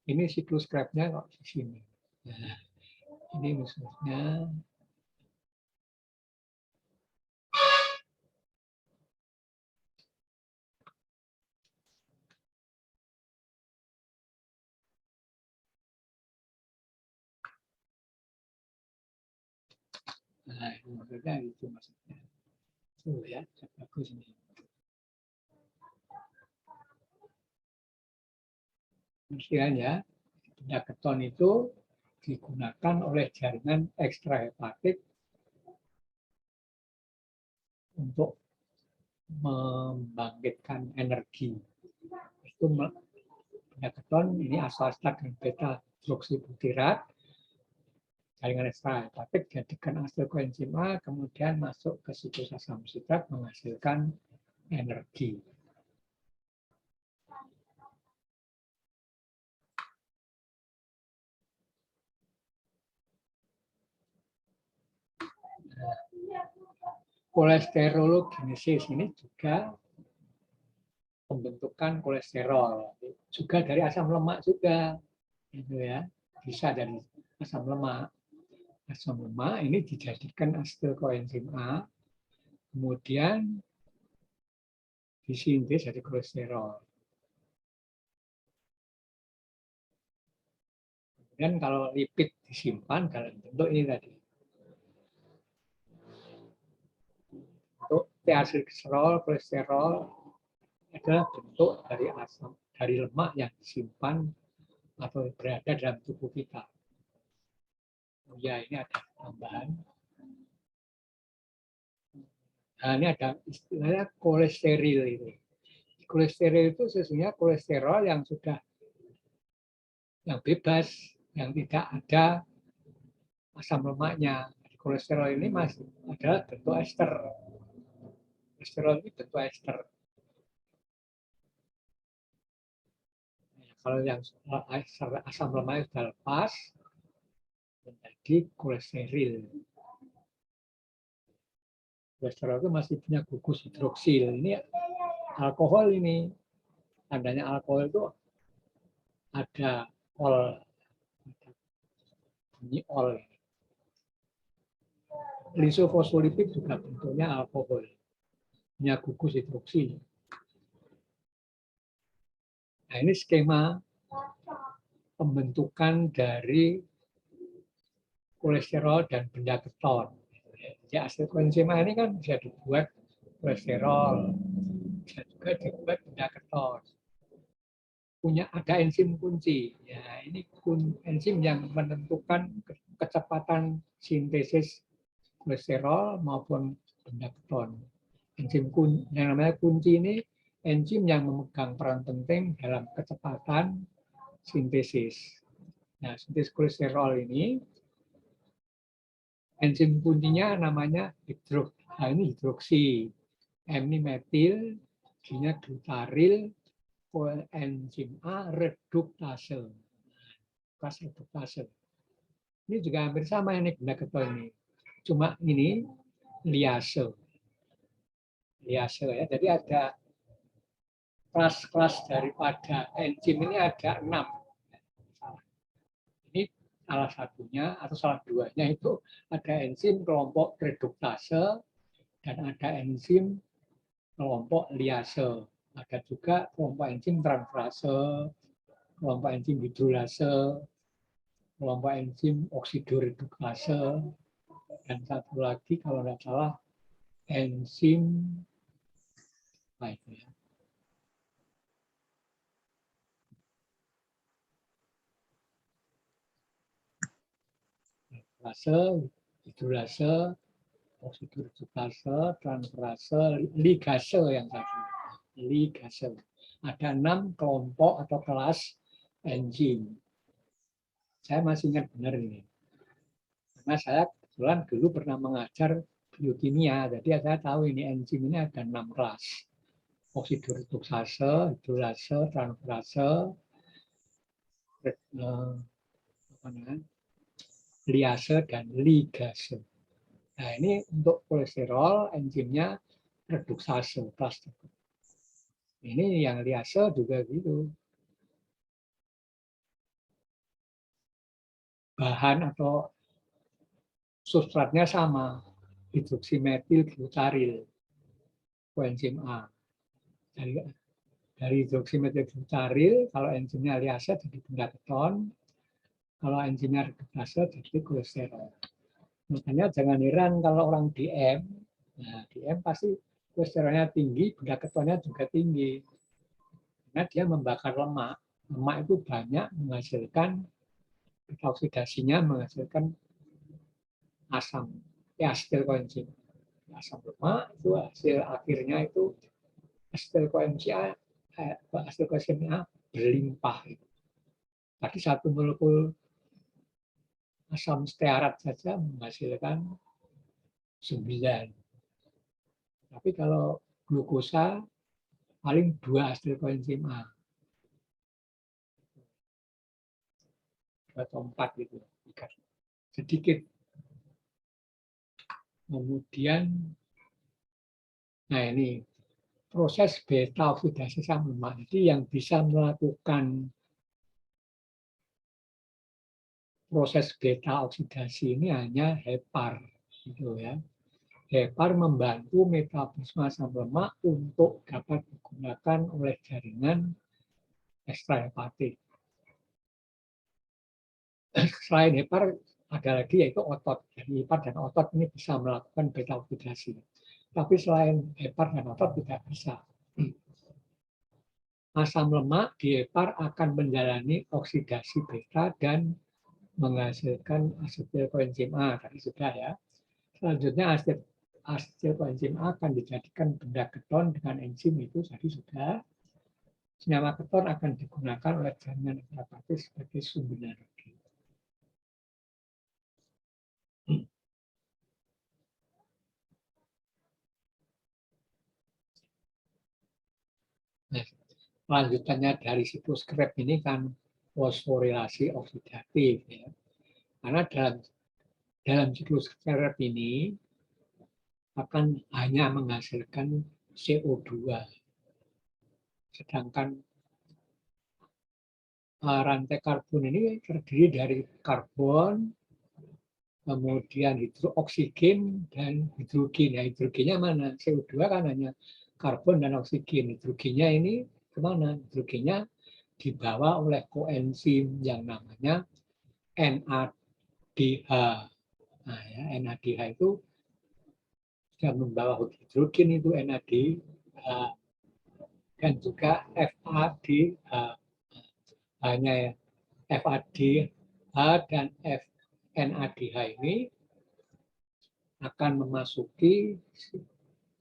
Ini siklus Krebsnya kok di sini. Nah, ini musuhnya. Nah, maksudnya itu maksudnya. Tuh ya, bagus ini. Kemudian ya, benda keton itu digunakan oleh jaringan ekstrahepatik untuk membangkitkan energi. Itu benda keton ini asolat dan beta hidroksibutirat, jaringan ekstrahepatik jadikan hasil koenzim A, kemudian masuk ke situs asam sitrat menghasilkan energi. Kolesterologenesis ini juga pembentukan kolesterol, juga dari asam lemak juga, itu ya, bisa dari asam lemak. Asam lemak ini dijadikan asetil koenzim A, kemudian disintes jadi kolesterol. Kemudian kalau lipid disimpan dalam bentuk ini tadi. Untuk kolesterol adalah bentuk dari asam, dari lemak yang disimpan atau berada dalam tubuh kita. Oh ya, ini ada tambahan. Nah, ini ada istilahnya kolesterol itu. Kolesterol itu sesungguhnya kolesterol yang sudah yang bebas, yang tidak ada asam lemaknya. Kolesterol ini masih adalah bentuk ester. Kolesterol ini bentuk ester. Kalau yang asam lemaknya sudah lepas, menjadi kolesterol. Kolesterol itu masih punya gugus hidroksil. Ini alkohol ini. Tandanya alkohol itu ada ol. Ini ol. Lisofosfolipid juga bentuknya alkohol. Punya gugus hidroksil. Nah, ini skema pembentukan dari kolesterol dan benda keton. Jadi asil koenzim A ini kan bisa dibuat kolesterol, bisa juga dibuat benda keton. Ada enzim kunci. Ya, ini enzim yang menentukan kecepatan sintesis kolesterol maupun benda keton. Enzim yang namanya kunci ini enzim yang memegang peran penting dalam kecepatan sintesis. Nah, sintesis kolesterol ini enzim kuncinya namanya ini hidroksi, M ini metil, G-nya glutaril, koenzim A reduktase. Ini juga hampir sama ini benda keton ini. Cuma ini liase. Liase ya. Jadi ada kelas-kelas daripada enzim ini ada 6. Ini salah satunya atau salah duanya itu ada enzim kelompok reduktase dan ada enzim kelompok liase. Ada juga kelompok enzim transferase, kelompok enzim hidrolase, kelompok enzim oksidoreduktase, dan satu lagi kalau tidak salah enzim apa itu ya? Hidrolase, oksidoreduktase, transferase, ligase yang satu. Ligase. Ada 6 kelompok atau kelas enzim. Saya masih ingat benar ini. Karena saya kebetulan dulu pernah mengajar biokimia, jadi saya tahu ini enzim ini ada 6 kelas. Oksidoreduktase, hidrolase, transferase, liase, dan ligase. Nah, ini untuk kolesterol enzimnya reduksase. Ini yang liase juga gitu. Bahan atau substratnya sama, hidroksimetil glutaril, koenzim A. Dari hidroksimetil glutaril, kalau enzimnya liase jadi benda keton, kalau enzimnya reduktase jadi kolesterol. Makanya jangan heran kalau orang DM, nah DM pasti kolesterolnya tinggi, benda ketonnya juga tinggi. Karena dia membakar lemak. Lemak itu banyak menghasilkan, oksidasinya menghasilkan asam, asetil koenzim. Asam lemak itu hasil akhirnya itu asetil koenzim A berlimpah. Tadi satu molekul asam stearat saja menghasilkan 9. Tapi kalau glukosa paling 2 asetil koenzim A. 2 atau 4 gitu. Sedikit. Kemudian, nah ini proses beta oksidasi asam lemak. Jadi yang bisa melakukan proses beta oksidasi ini hanya hepar, gitu ya. Hepar membantu metabolisme asam lemak untuk dapat digunakan oleh jaringan ekstrahepatik. Selain hepar, ada lagi yaitu otot. Jadi hepar dan otot ini bisa melakukan beta oksidasi. Tapi selain hepar dan otot tidak bisa. Asam lemak di hepar akan menjalani oksidasi beta dan menghasilkan asetil koenzim A. Tadi sudah ya. Selanjutnya asetil koenzim A akan dijadikan benda keton dengan enzim itu tadi sudah. Senyawa keton akan digunakan oleh jaringan ekstrahepatik sebagai sumber energi. Nah, lanjutannya dari siklus Krebs ini kan fosforilasi oksidatif. Ya. Karena dalam siklus Krebs ini akan hanya menghasilkan CO2. Sedangkan rantai karbon ini terdiri dari karbon, kemudian oksigen, dan hidrogen. Ya, hidrogennya mana? CO2 kan hanya karbon dan oksigen. Hidrogennya ini kemana? Hidrogennya dibawa oleh koenzim yang namanya NADH. Nah, ya, NADH itu sudah membawa hidrogen itu NADH dan juga FADH. Hanya ya, FADH dan NADH ini akan memasuki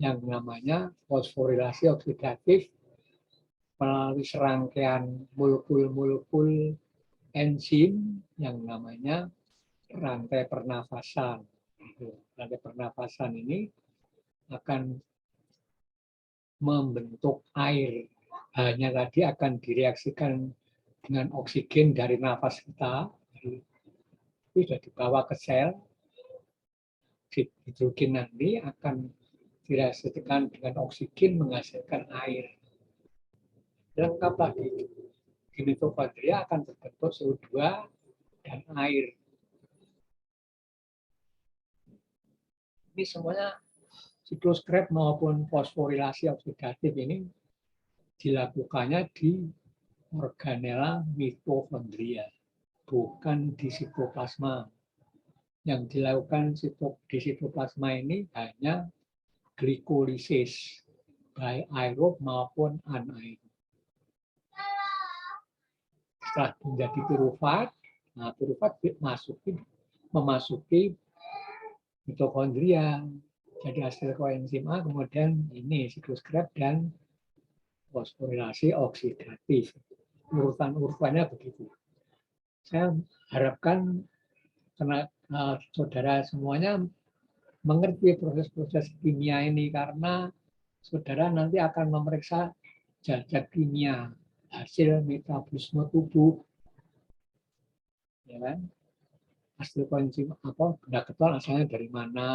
yang namanya fosforilasi oksidatif melalui serangkaian molekul-molekul enzim yang namanya rantai pernafasan. Rantai pernafasan ini akan membentuk air. Hanya tadi akan direaksikan dengan oksigen dari nafas kita. Itu sudah dibawa ke sel. Hidrogen nanti akan direaksikan dengan oksigen menghasilkan air. Lengkap lagi. Di mitokondria akan terbentuk CO2 dan air. Ini semuanya siklus Krebs maupun fosforilasi oksidatif ini dilakukannya di organela mitokondria, bukan di sitoplasma. Yang dilakukan di sitoplasma ini hanya glikolisis, baik aerob maupun anaerob. Setelah menjadi pirufat, nah pirufat memasuki mitokondria. Jadi hasil koenzim A, kemudian ini siklus Krebs dan fosforilasi oksidatif. Urutan-urutannya begitu. Saya harapkan karena saudara semuanya mengerti proses-proses kimia ini karena saudara nanti akan memeriksa zat-zat kimia hasil metabolisme tubuh, ya kan? Hasil koenzim apa benda keton asalnya dari mana,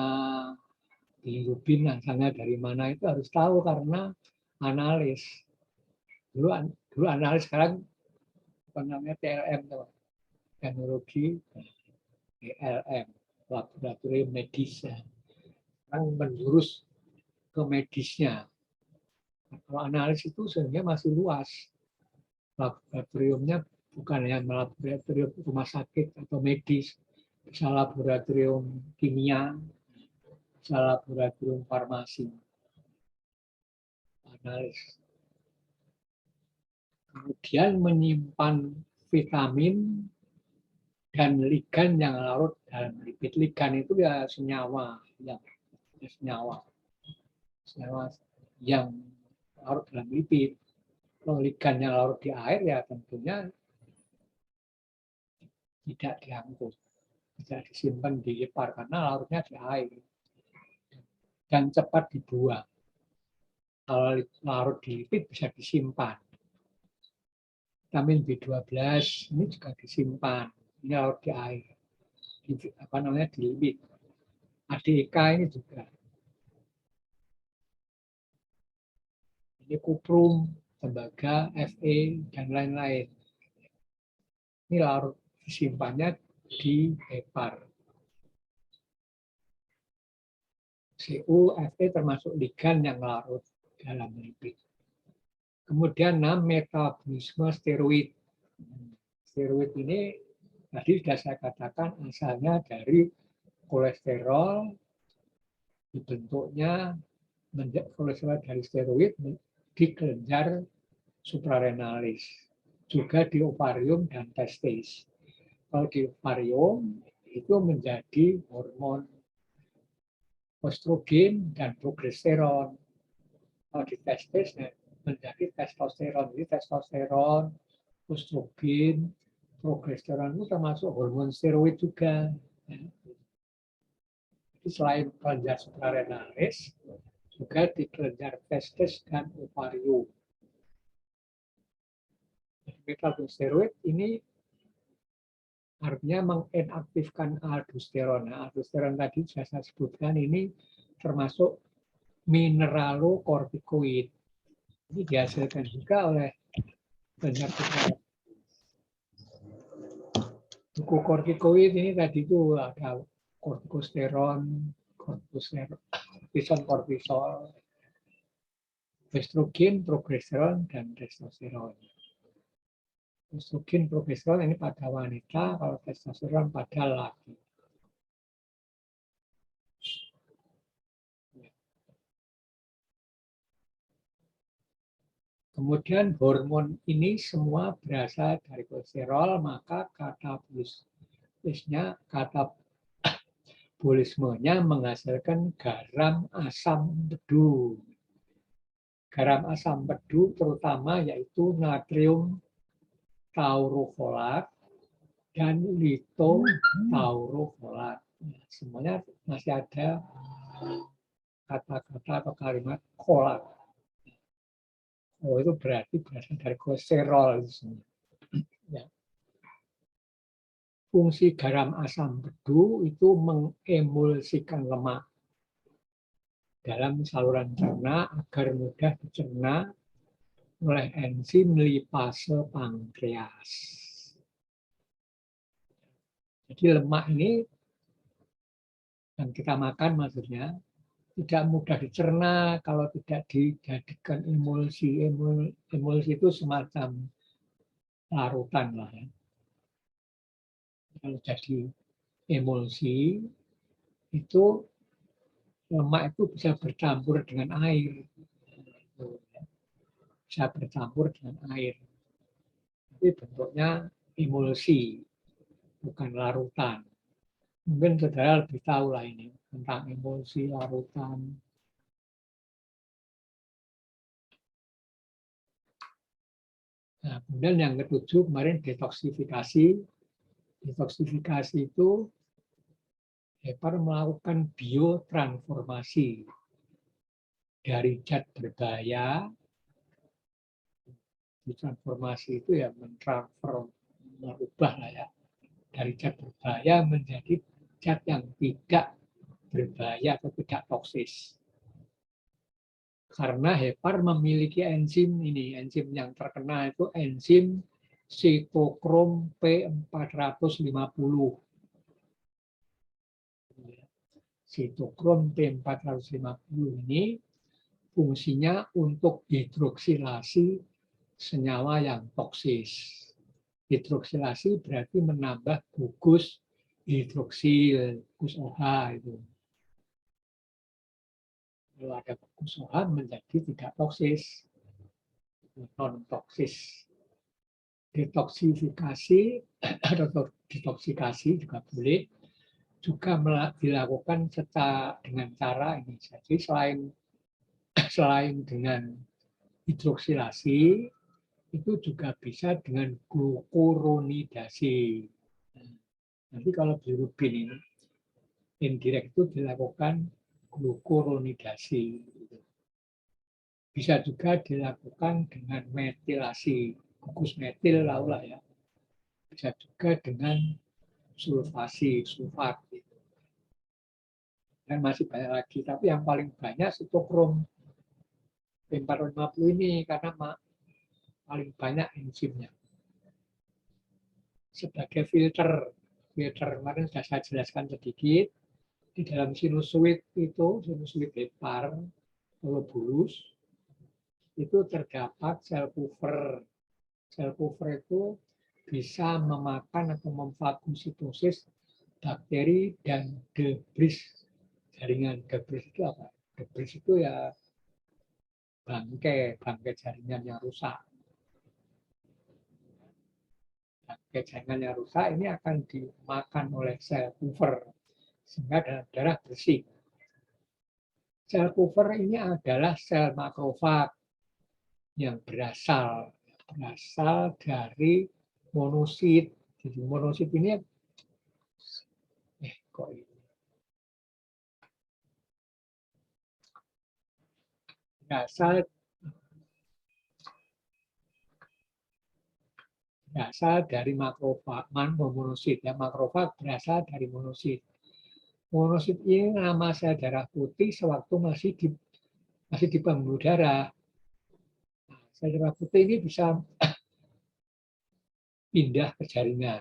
bilirubin asalnya dari mana itu harus tahu karena analis. Dulu analis, sekarang apa namanya TLM, teknologi TLM, laboratorium medis. Sekarang menjurus ke medisnya. Kalau analis itu sebenarnya masih luas. Laboratoriumnya bukan hanya laboratorium rumah sakit atau medis, bisa laboratorium kimia, bisa laboratorium farmasi, analis. Kemudian menyimpan vitamin dan ligan yang larut dalam lipid. Ligan itu ya senyawa yang larut dalam lipid. Kalau ligan yang larut di air ya tentunya tidak diangkut, tidak disimpan di ipar karena larutnya di air dan cepat dibuang. Kalau larut di lipid bisa disimpan. Vitamin B12 ini juga disimpan, ini larut di air, di lipid. ADK ini juga. Ini kuprum, tembaga, Fe, dan lain-lain. Ini larut disimpannya di hepar. Cu, Fe termasuk ligan yang larut dalam lipid. Kemudian 6, metabolisme steroid. Steroid ini tadi sudah saya katakan asalnya dari kolesterol, dibentuknya kolesterol dari steroid di kelenjar suprarenalis, juga di ovarium dan testis. Kalau di ovarium itu menjadi hormon estrogen dan progesteron. Kalau di testis menjadi testosteron. Jadi testosteron, estrogen, progesteron itu termasuk hormon steroid juga. Jadi selain kelenjar suprarenalis, juga di kelenjar testis dan ovarium. Metabolisme steroid ini artinya menginaktifkan aldosteron. Nah, aldosteron tadi sudah saya sebutkan ini termasuk mineralokortikoid. Ini dihasilkan juga oleh kelenjar suprarenalis. Glukokortikoid ini tadi itu ada kortikosteron, kortisol, estrogen, progesteron, dan testosteron. Estrogen, progesteron ini pada wanita, kalau testosteron pada laki. Kemudian hormon ini semua berasal dari kolesterol, maka katabolismenya menghasilkan garam asam empedu. Garam asam empedu terutama yaitu natrium taurofolat dan litotaurofolat. Semuanya masih ada kata-kata atau kalimat folat. Oh, itu berarti berasal dari kolesterol. Ya. Fungsi garam asam empedu itu mengemulsikan lemak dalam saluran cerna agar mudah dicerna oleh enzim lipase pankreas. Jadi lemak ini yang kita makan maksudnya tidak mudah dicerna kalau tidak dijadikan emulsi. Emulsi itu semacam larutan lah ya. Kalau jadi emulsi itu lemak itu bisa bercampur dengan air. Bisa bercampur dengan air. Jadi bentuknya emulsi, bukan larutan. Mungkin saudara lebih tahu lah ini tentang emulsi, larutan. Nah, kemudian yang ketujuh kemarin detoksifikasi. Detoksifikasi itu hepar melakukan biotransformasi dari zat berbahaya. Transformasi itu ya merubah lah ya, dari zat berbahaya menjadi zat yang tidak berbahaya atau tidak toksis. Karena hepar memiliki enzim ini, enzim yang terkenal itu enzim sitokrom P450. Sitokrom P450 ini fungsinya untuk hidroksilasi senyawa yang toksis. Hidroksilasi berarti menambah gugus hidroksil gugus OH itu. Kalau ada gugus OH menjadi tidak toksis, non toksis. Detoksifikasi atau detoksikasi juga boleh, juga dilakukan dengan cara ini. Jadi selain dengan hidroksilasi, itu juga bisa dengan glukuronidasi. Nanti kalau bilirubin ini indirect itu dilakukan glukuronidasi. Bisa juga dilakukan dengan metilasi, gugus metil laulah ya. Bisa juga dengan sulfat. Dan masih banyak lagi, tapi yang paling banyak sitokrom P450 ini karena paling banyak enzimnya. Sebagai filter kemarin sudah saya jelaskan sedikit, di dalam sinusoid hepar, bulus, itu terdapat sel puffer. Sel puffer itu bisa memakan atau memfagositosis bakteri dan debris jaringan. Debris itu apa? Debris itu ya bangkai jaringan yang rusak. Bangkai jaringan yang rusak ini akan dimakan oleh sel puffer sehingga dalam darah bersih. Sel puffer ini adalah sel makrofag yang berasal dari monosit. Jadi monosit ini kok ini berasal dari makrofag, monosit ya. Makrofag berasal dari monosit. Monosit ini nama sel darah putih sewaktu masih di pembuluh darah. Nah, sel darah putih ini bisa pindah ke jaringan.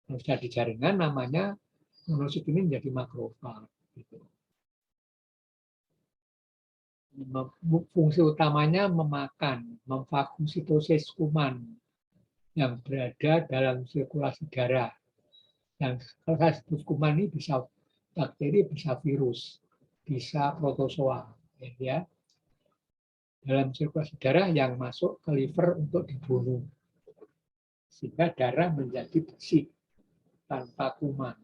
Kalau sudah di jaringan namanya monosit ini menjadi makrofag. Gitu. Fungsi utamanya memakan, memfagositosis kuman yang berada dalam sirkulasi darah. Yang kalau saya sebut kuman ini bisa bakteri, bisa virus, bisa protozoa, ya. Dalam sirkulasi darah yang masuk ke liver untuk dibunuh. Sehingga darah menjadi bersih tanpa kuman.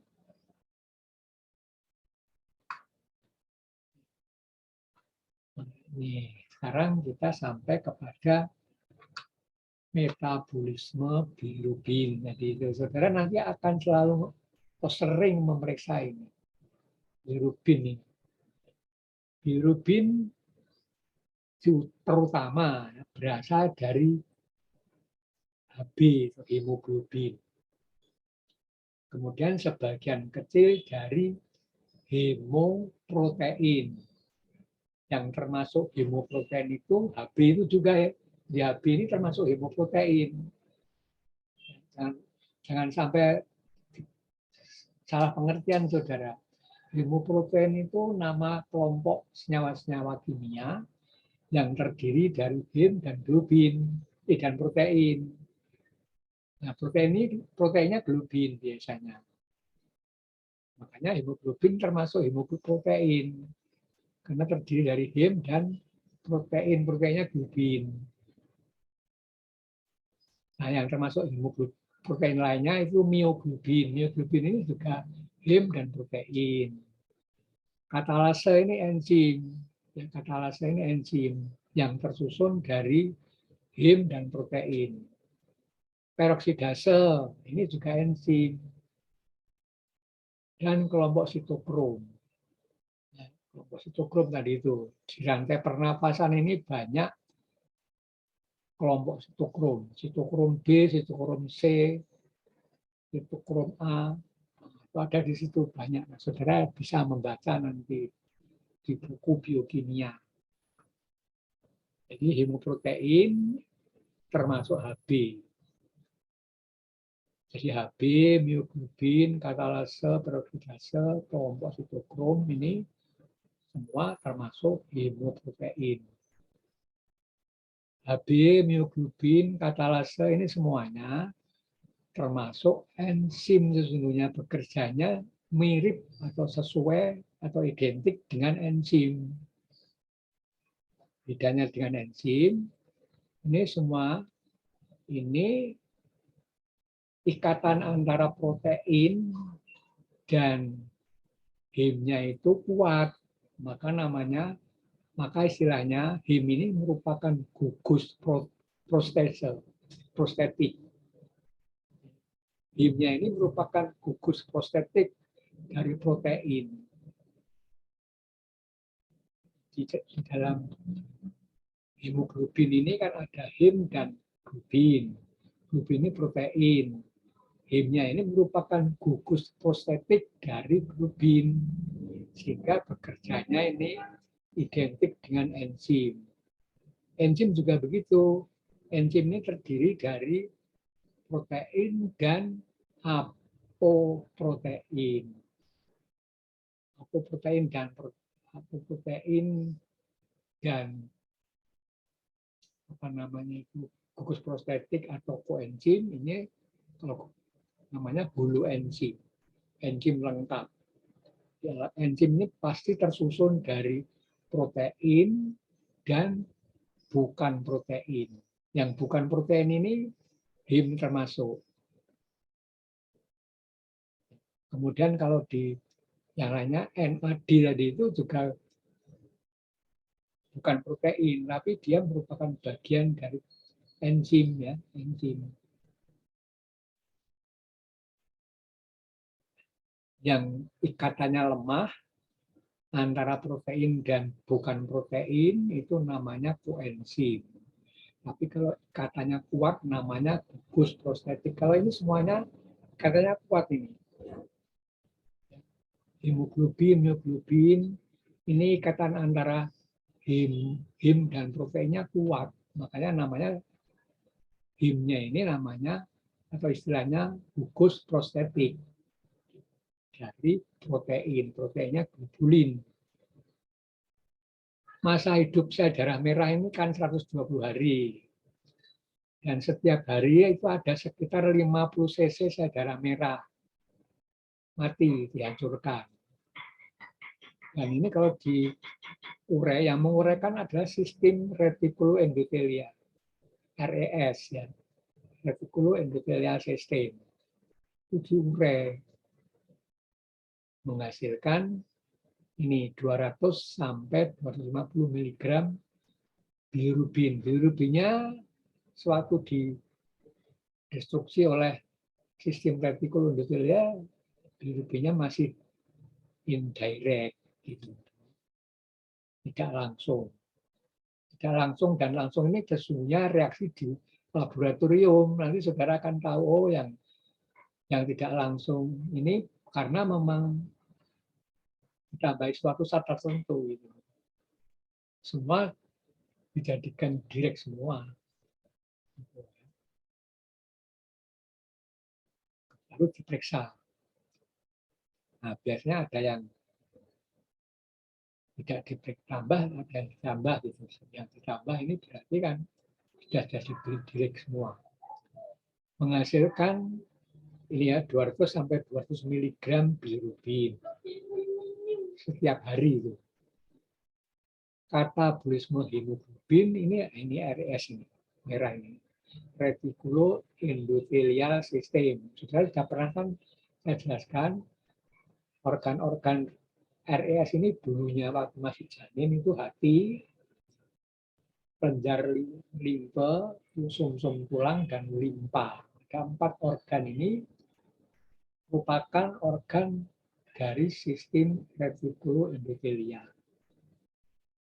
Nih, sekarang kita sampai kepada metabolisme bilirubin. Jadi saudara nanti akan selalu sering memeriksa ini. Bilirubin ini. Bilirubin terutama berasal dari Hb, hemoglobin. Kemudian sebagian kecil dari hemoprotein. Yang termasuk hemoprotein itu, Hb itu juga ya. Di Hb ini termasuk hemoprotein. Jangan sampai salah pengertian, saudara. Hemoprotein itu nama kelompok senyawa-senyawa kimia yang terdiri dari heme dan globin, dan protein. Nah, proteinnya globin biasanya. Makanya hemoglobin termasuk hemoprotein. Karena terdiri dari heme dan protein. Proteinnya globin. Nah, yang termasuk protein lainnya itu mioglobin. Mioglobin ini juga heme dan protein. Katalase ini enzim. Ya, katalase ini enzim yang tersusun dari heme dan protein. Peroksidase ini juga enzim. Dan kelompok sitokrom. Ya, kelompok sitokrom tadi itu. Di rantai pernapasan ini banyak kelompok sitokrom. Sitokrom B, sitokrom C, sitokrom A. Itu ada di situ banyak. Nah, saudara bisa membaca nanti di buku biokimia. Jadi hemoprotein termasuk Hb. Jadi Hb, mioglobin, katalase, peroksidase, kelompok sitokrom ini semua termasuk hemoprotein. Hb, mioglobin, katalase ini semuanya termasuk enzim sesungguhnya bekerjanya mirip atau sesuai atau identik dengan enzim. Bedanya dengan enzim, ini semua ini ikatan antara protein dan himnya itu kuat, maka istilahnya him ini merupakan gugus prostetik. Himnya ini merupakan gugus prostetik dari protein. Di dalam hemoglobin ini kan ada him dan globin. Globin ini protein. Himnya ini merupakan gugus prostetik dari globin. Sehingga bekerjanya ini identik dengan enzim. Enzim juga begitu. Enzim ini terdiri dari protein dan apoprotein. Apoprotein dan apa namanya itu gugus prostetik atau koenzim ini kalau namanya hulu enzim lengkap. Enzim ini pasti tersusun dari protein dan bukan protein. Yang bukan protein ini him termasuk. Kemudian kalau di yang lainnya NAD tadi itu juga bukan protein, tapi dia merupakan bagian dari enzim ya, enzim. Yang ikatannya lemah antara protein dan bukan protein itu namanya koenzim. Tapi kalau ikatannya kuat namanya gugus prostetik. Kalau ini semuanya katanya kuat ini. Hemoglobin ini ikatan antara him dan proteinnya kuat. Makanya namanya himnya ini namanya atau istilahnya gugus prostetik dari protein. Proteinnya globulin. Masa hidup sel darah merah ini kan 120 hari. Dan setiap hari itu ada sekitar 50 cc sel darah merah. Mati, dihancurkan. Dan ini kalau diurai, yang menguraikan adalah sistem retikuloendotelia, RES, ya, retikuloendothelial system. Itu diurai, menghasilkan ini 200 sampai 250 mg bilirubin. Bilirubinnya suatu didestruksi oleh sistem retikuloendotelia, bilirubinnya masih indirect, gitu. Tidak langsung. Tidak langsung dan langsung ini sesungguhnya reaksi di laboratorium. Nanti saudara akan tahu, oh yang tidak langsung ini karena memang ditambahi suatu zat tertentu. Gitu. Semua dijadikan direct semua. Lalu diperiksa. Nah, biasanya ada yang tidak ditambah, ada yang ditambah. Gitu. Yang ditambah ini berarti kan sudah jadi direct semua. Menghasilkan ini ya 200 sampai 200 mg bilirubin setiap hari itu. Katabolisme hemoglobin ini RES ini, merah ini. Retikuloendothelial system. Sudah pernah kan saya jelaskan organ-organ RES ini dulunya waktu masih janin itu hati, kelenjar limfe, sumsum tulang dan limpa. Keempat organ ini merupakan organ dari sistem retikuloendothelial.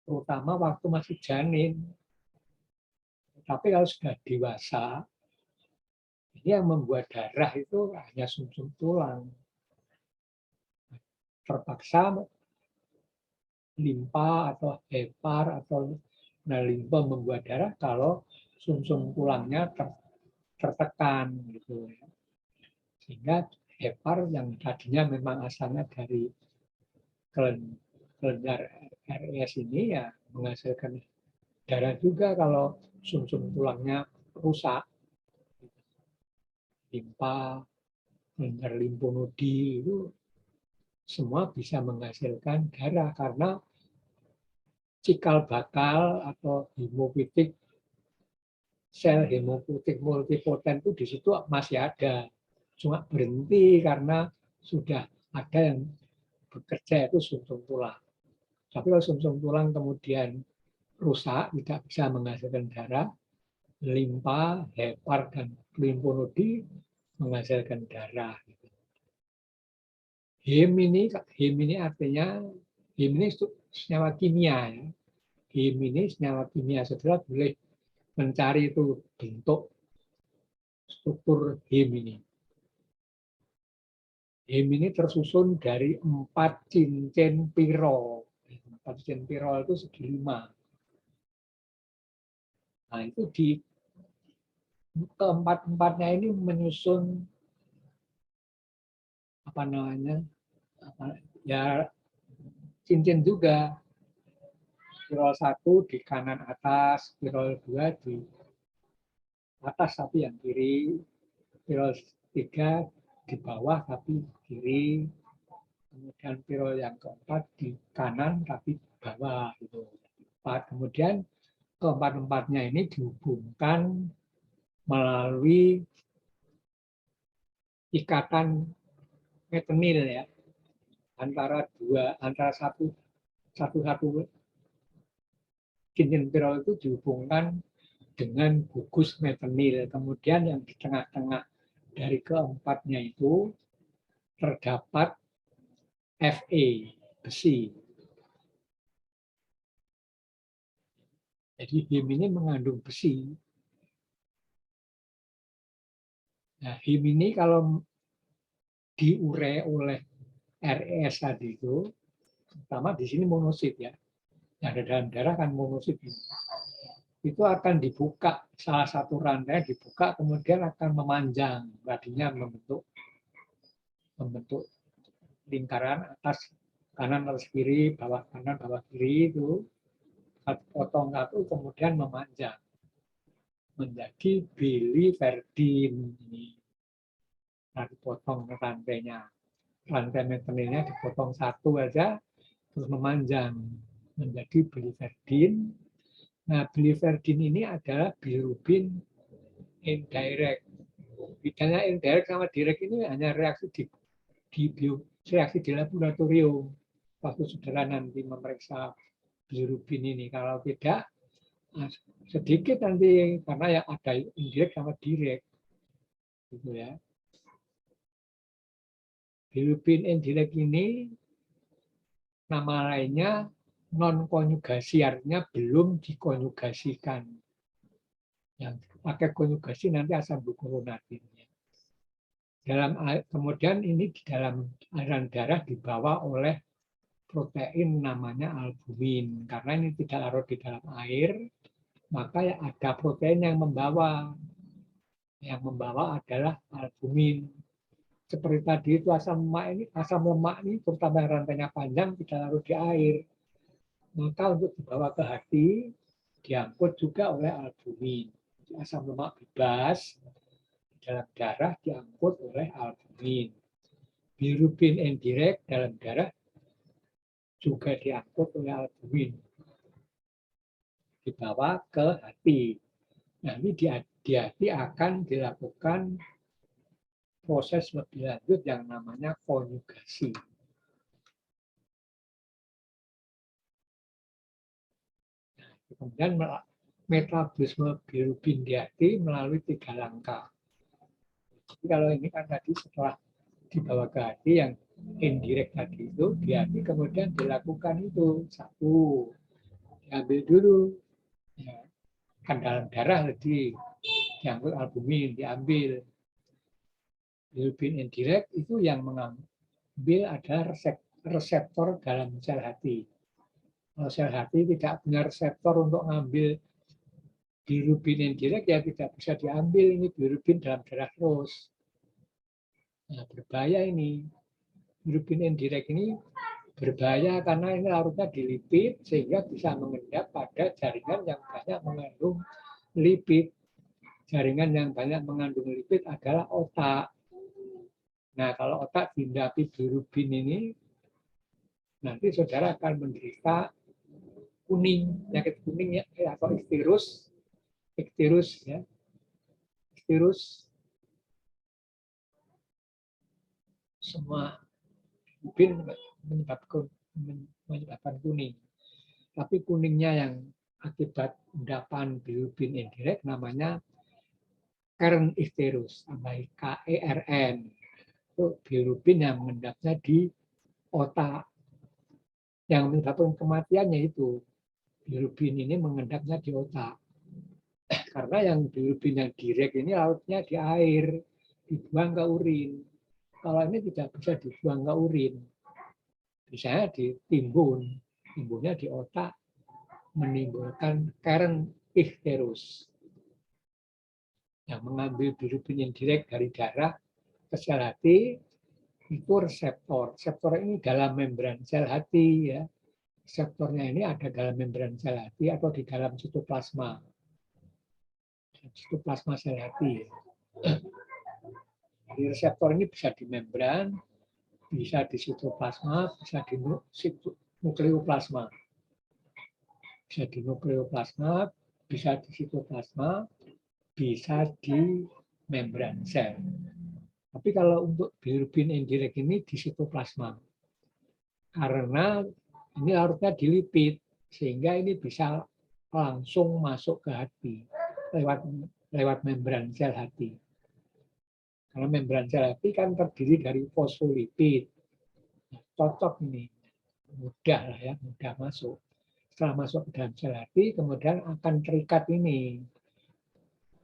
Terutama waktu masih janin. Tapi kalau sudah dewasa, ini yang membuat darah itu hanya sumsum tulang. Terpaksa limpa atau hepar atau limpa membuat darah kalau sumsum tulangnya tertekan gitu. Sehingga hepar yang tadinya memang asalnya dari kelenjar RES ini ya menghasilkan darah juga kalau sumsum tulangnya rusak. limpa, kelenjar limfonodi itu semua bisa menghasilkan darah karena cikal bakal atau hemopoietik, sel hemopoietik multipoten itu di situ masih ada. Cuma berhenti karena sudah ada yang bekerja itu sumsum tulang. Tapi kalau sumsum tulang kemudian rusak, tidak bisa menghasilkan darah, limpa, hepar, dan limfonodi menghasilkan darah. Hem ini artinya, hem ini senyawa kimia. Ya. Hem ini senyawa kimia. Saudara boleh mencari itu bentuk struktur hem ini. Hem ini tersusun dari 4 cincin pirol. 4 cincin pirol itu segi 5. Nah, itu di keempat-empatnya ini menyusun apa namanya? Ya cincin juga. Spirol 1 di kanan atas, spirol 2 di atas tapi yang kiri, spirol 3 di bawah tapi kiri, kemudian spirol yang keempat di kanan tapi bawah gitu. Kemudian keempat-empatnya ini dihubungkan melalui ikatan metenil ya, antara satu cincin spirol itu dihubungkan dengan gugus metenil. Kemudian yang di tengah-tengah dari keempatnya itu terdapat Fe, besi. Jadi him ini mengandung besi. Nah, him ini kalau diure oleh RES tadi itu, terutama di sini monosit ya, yang ada dalam darah kan monosit ini. Itu akan dibuka, salah satu rantai dibuka, kemudian akan memanjang, tadinya membentuk lingkaran atas kanan atas kiri, bawah kanan bawah kiri itu potong satu kemudian memanjang menjadi biliverdin ini. Nah, dipotong rantainya, rantai metenilnya dipotong satu aja terus memanjang menjadi biliverdin. Nah, biliverdin ini adalah bilirubin indirect. Bedanya indirect sama direct ini hanya reaksi reaksi di laboratorium. Waktu saudara nanti memeriksa bilirubin ini, kalau tidak sedikit nanti karena ya ada indirect sama direct, gitu ya. Bilirubin indirect ini nama lainnya non konjugasi, artinya belum dikonjugasikan. Yang pakai konjugasi nanti asam glucuronate. Kemudian ini di dalam aliran darah dibawa oleh protein namanya albumin. Karena ini tidak larut di dalam air, maka ya ada protein yang membawa. Yang membawa adalah albumin. Seperti tadi itu asam lemak ini terutama yang rantainya panjang tidak larut di air. Maka untuk dibawa ke hati diangkut juga oleh albumin. Asam lemak bebas dalam darah diangkut oleh albumin. Bilirubin indirect dalam darah juga diangkut oleh albumin. Dibawa ke hati. Nah, ini di hati akan dilakukan proses lebih lanjut yang namanya konjugasi. Nah, kemudian metabolisme bilirubin di hati melalui 3 langkah. Jadi kalau ini kan tadi setelah dibawa ke hati yang indirect tadi itu, di hati kemudian dilakukan itu. Satu, diambil dulu. Ya, kan dalam darah tadi diangkut albumin, diambil. Bilirubin indirect itu yang mengambil adalah reseptor dalam sel hati. Kalau sel hati tidak punya reseptor untuk mengambil bilirubin indirect, ya tidak bisa diambil ini bilirubin dalam darah terus. Nah, berbahaya ini. Bilirubin indirect ini berbahaya karena ini larutnya di lipid sehingga bisa mengendap pada jaringan yang banyak mengandung lipid. jaringan yang banyak mengandung lipid adalah otak. Nah, kalau otak dihinggapi bilirubin ini, nanti saudara akan menderita kuning, penyakit kuning ya, atau iktirus ya, iktirus semua bilirubin menyebabkan kuning. Tapi kuningnya yang akibat endapan bilirubin indirect namanya kern iktirus, tambah KERN. Itu bilirubin yang mengendapnya di otak. Yang menyebabkan kematiannya itu bilirubin ini mengendapnya di otak. Karena yang bilirubin yang direct ini larutnya di air, dibuang ke urin. Kalau ini tidak bisa dibuang ke urin, biasanya ditimbun, timbunnya di otak, menimbulkan kern ikterus yang mengambil bilirubin yang direct dari darah ke sel hati. Itu reseptor. Reseptor ini dalam membran sel hati ya. Reseptornya ini ada dalam membran sel hati atau di dalam sitoplasma. Sitoplasma sel hati. Jadi reseptor ini bisa di membran, bisa di sitoplasma, bisa di nukleoplasma. Bisa di nukleoplasma, bisa di sitoplasma, bisa di membran sel. Tapi kalau untuk bilirubin indirect ini di sitoplasma. Karena ini larutnya di lipid, sehingga ini bisa langsung masuk ke hati lewat membran sel hati. Karena membran sel hati kan terdiri dari fosfolipid. Cocok ini, mudah lah ya, mudah masuk. Setelah masuk ke dalam sel hati, kemudian akan terikat ini,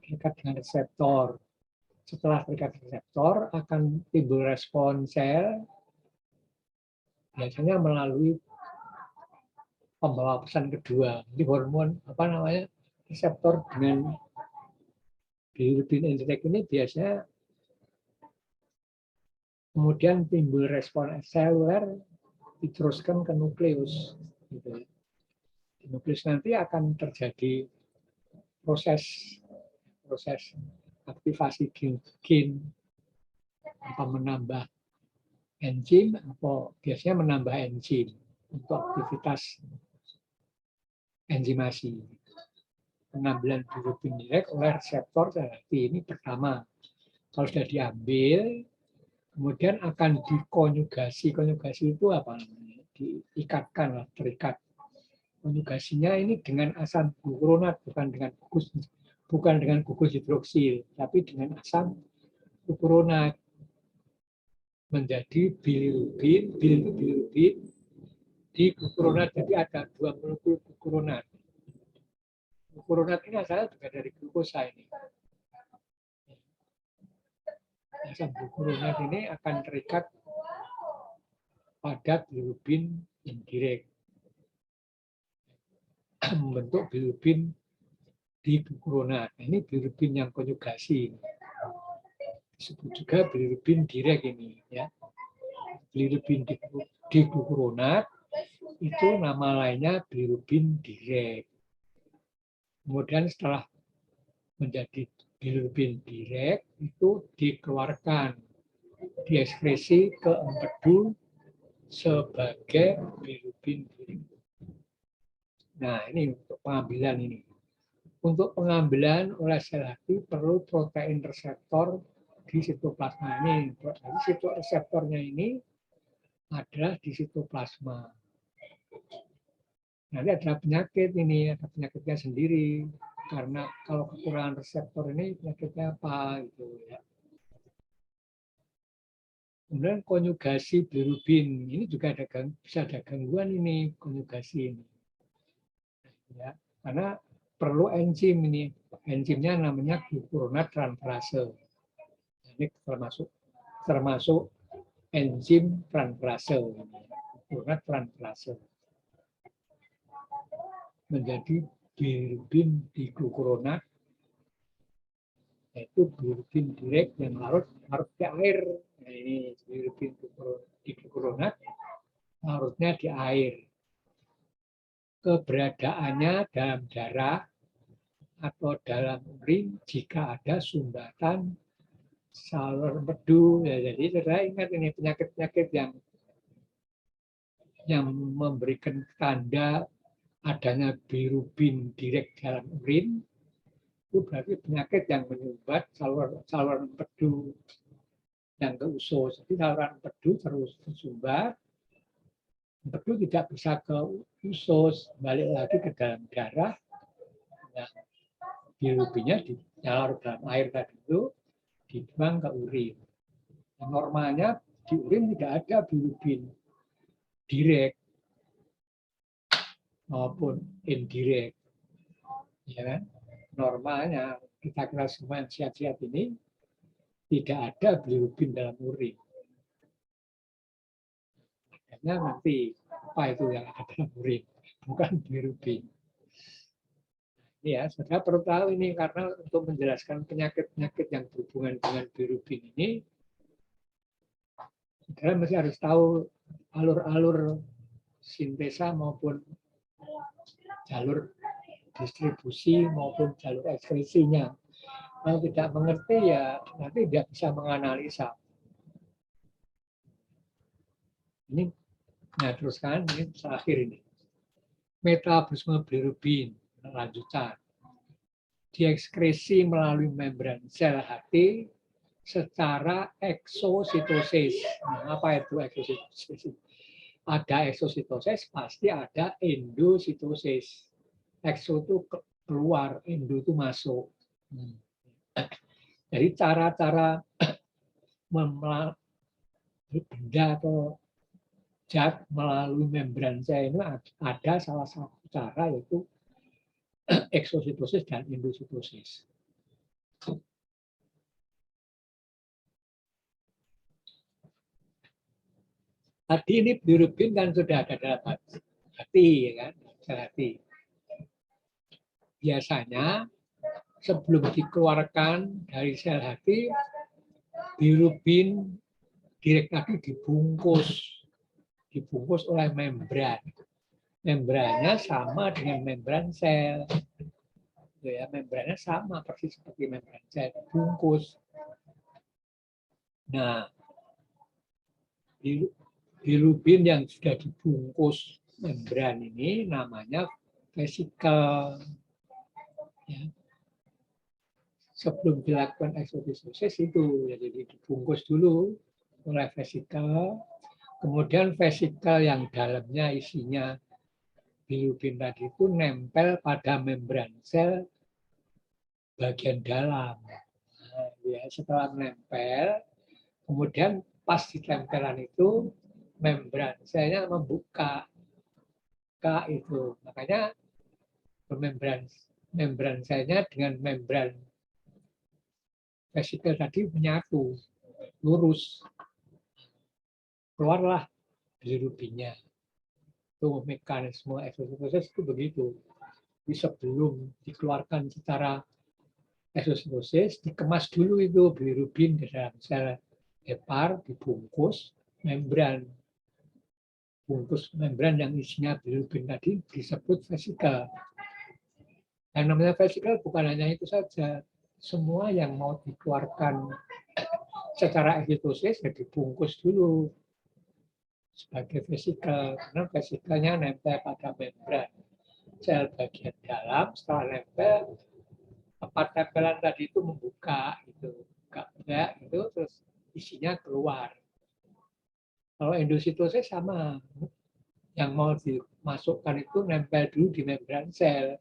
terikat dengan reseptor. Setelah terikat reseptor, akan timbul respon sel, biasanya melalui pembawa pesan kedua. Jadi hormon, apa namanya, reseptor dengan bilirubin indirect ini biasanya kemudian timbul respon seluler, diteruskan ke nukleus. Gitu. Di nukleus nanti akan terjadi proses aktivasi gen apa menambah enzim atau biasanya menambah enzim untuk aktivitas enzimasi. Pengambilan bilirubin direct oleh reseptor sel hati ini pertama. Kalau sudah diambil, kemudian akan dikonjugasi. Konjugasi itu apa namanya? Diikatkan, terikat. Konjugasinya ini dengan asam glukuronat, bukan dengan gugus hidroksil, tapi dengan asam glukuronat menjadi bilirubin di glukuronat. Jadi ada 2 molekul glukuronat. Glukuronat ini asalnya juga dari glukosa ini. Asam glukuronat ini akan terikat pada bilirubin indirect, membentuk bilirubin di glukuronat. Ini bilirubin yang konjugasi. Disebut juga bilirubin direct ini ya. Bilirubin di glukuronat itu nama lainnya bilirubin direct. Kemudian setelah menjadi bilirubin direct itu dikeluarkan, diekskresi ke empedu sebagai bilirubin direct. Nah, ini untuk pengambilan ini. Untuk pengambilan oleh sel hati perlu protein reseptor di sitoplasma ini. Jadi reseptornya ini adalah di sitoplasma. Nanti ada penyakit ini, ada penyakitnya sendiri. Karena kalau kekurangan reseptor ini penyakitnya apa gitu ya. Kemudian konjugasi bilirubin ini juga bisa ada gangguan ini konjugasi ini. Ya, karena perlu enzim ini. Enzimnya namanya glukuronat transferase. Ini termasuk enzim transferase. Glukuronat transferase. Menjadi bilirubin di glukuronat, yaitu bilirubin direct yang larut di air. Nah, ini bilirubin di glukuronat larutnya di air. Keberadaannya dalam darah atau dalam urin jika ada sumbatan saluran empedu. Ya, jadi saya ingat ini penyakit-penyakit yang memberikan tanda adanya bilirubin direct dalam urin itu berarti penyakit yang menyumbat saluran empedu yang ke usus. Jadi saluran empedu terus tersumbat, empedu tidak bisa ke usus, balik lagi ke dalam darah. Nah, bilirubinnya dilarut dalam air tadi itu dibuang ke urin. Nah, normalnya di urin tidak ada bilirubin direct maupun indirect, ya kan? Normalnya kita kira semua yang sehat-sehat ini tidak ada bilirubin dalam urin. Makanya nanti apa itu yang ada dalam urin, bukan bilirubin. Ya, saudara perlu tahu ini karena untuk menjelaskan penyakit-penyakit yang berhubungan dengan bilirubin ini, saudara mesti harus tahu alur-alur sintesa maupun jalur distribusi maupun jalur ekskresinya. Kalau tidak mengerti ya nanti tidak bisa menganalisa. Ini, nah teruskan ini terakhir ini. Metabolisme bilirubin lanjutan. Diekskresi melalui membran sel hati secara eksositosis. Nah, apa itu eksositosis? Ada eksositosis, pasti ada endositosis. Ekso itu keluar, endo itu masuk. Jadi cara-cara benda atau zat melalui membran sel ini ada salah satu cara yaitu eksositosis dan endositosis. Tadi ini bilirubin kan sudah ada dalam hati, ya kan? Sel hati. Biasanya sebelum dikeluarkan dari sel hati, bilirubin direct tadi dibungkus oleh membran. Membrannya sama dengan membran sel. Ya, membrannya sama persis seperti membran sel, dibungkus. Nah, bilirubin yang sudah dibungkus membran ini namanya vesikel. Ya. Sebelum dilakukan eksositosis itu, ya, jadi dibungkus dulu oleh vesikel, kemudian vesikel yang dalamnya isinya bilirubin tadi itu nempel pada membran sel bagian dalam. Nah, ya, setelah menempel, kemudian pas ditempelan itu membran selnya membuka itu, makanya membran selnya dengan membran vesikel tadi menyatu, lurus, keluarlah bilirubinnya. Itu mekanisme eksositosis itu begitu. Jadi sebelum dikeluarkan secara eksositosis, dikemas dulu itu bilirubin di dalam sel hepar, dibungkus membran. Bungkus membran yang isinya bilirubin tadi disebut vesikel. Yang namanya vesikel bukan hanya itu saja. Semua yang mau dikeluarkan secara eksositosis ya dibungkus dulu sebagai vesikel. Karena vesikelnya nempel pada membran sel bagian dalam, setelah nempel, tempat tempelan tadi itu membuka, itu terus isinya keluar. Kalau endositosis sama, yang mau dimasukkan itu nempel dulu di membran sel.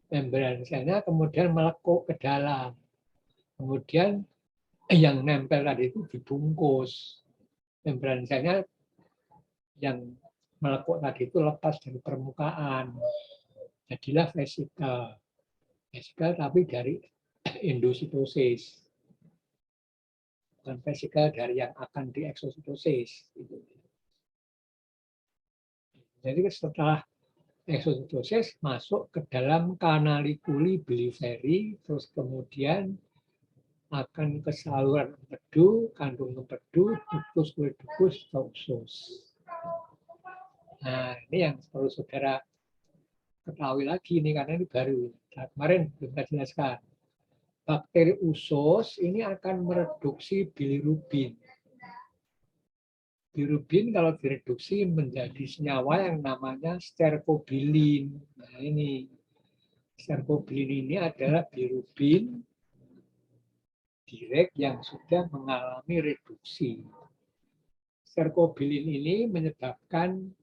Membran selnya kemudian melekuk ke dalam. Kemudian yang nempel tadi itu dibungkus. Membran selnya yang melekuk tadi itu lepas dari permukaan. Jadilah vesikel. Vesikel tapi dari endositosis. Bukan vesikel dari yang akan dieksositosis. Jadi setelah eksositosis masuk ke dalam kanalikuli biliveri, terus kemudian akan ke saluran empedu, kandung empedu, ductus coedogus, usus. Nah, ini yang perlu saudara ketahui lagi nih karena ini baru. Nah, kemarin belum kita jelaskan. Bakteri usus ini akan mereduksi bilirubin. Bilirubin kalau direduksi menjadi senyawa yang namanya sterkobilin. Nah ini sterkobilin ini adalah bilirubin direct yang sudah mengalami reduksi. Sterkobilin ini menyebabkan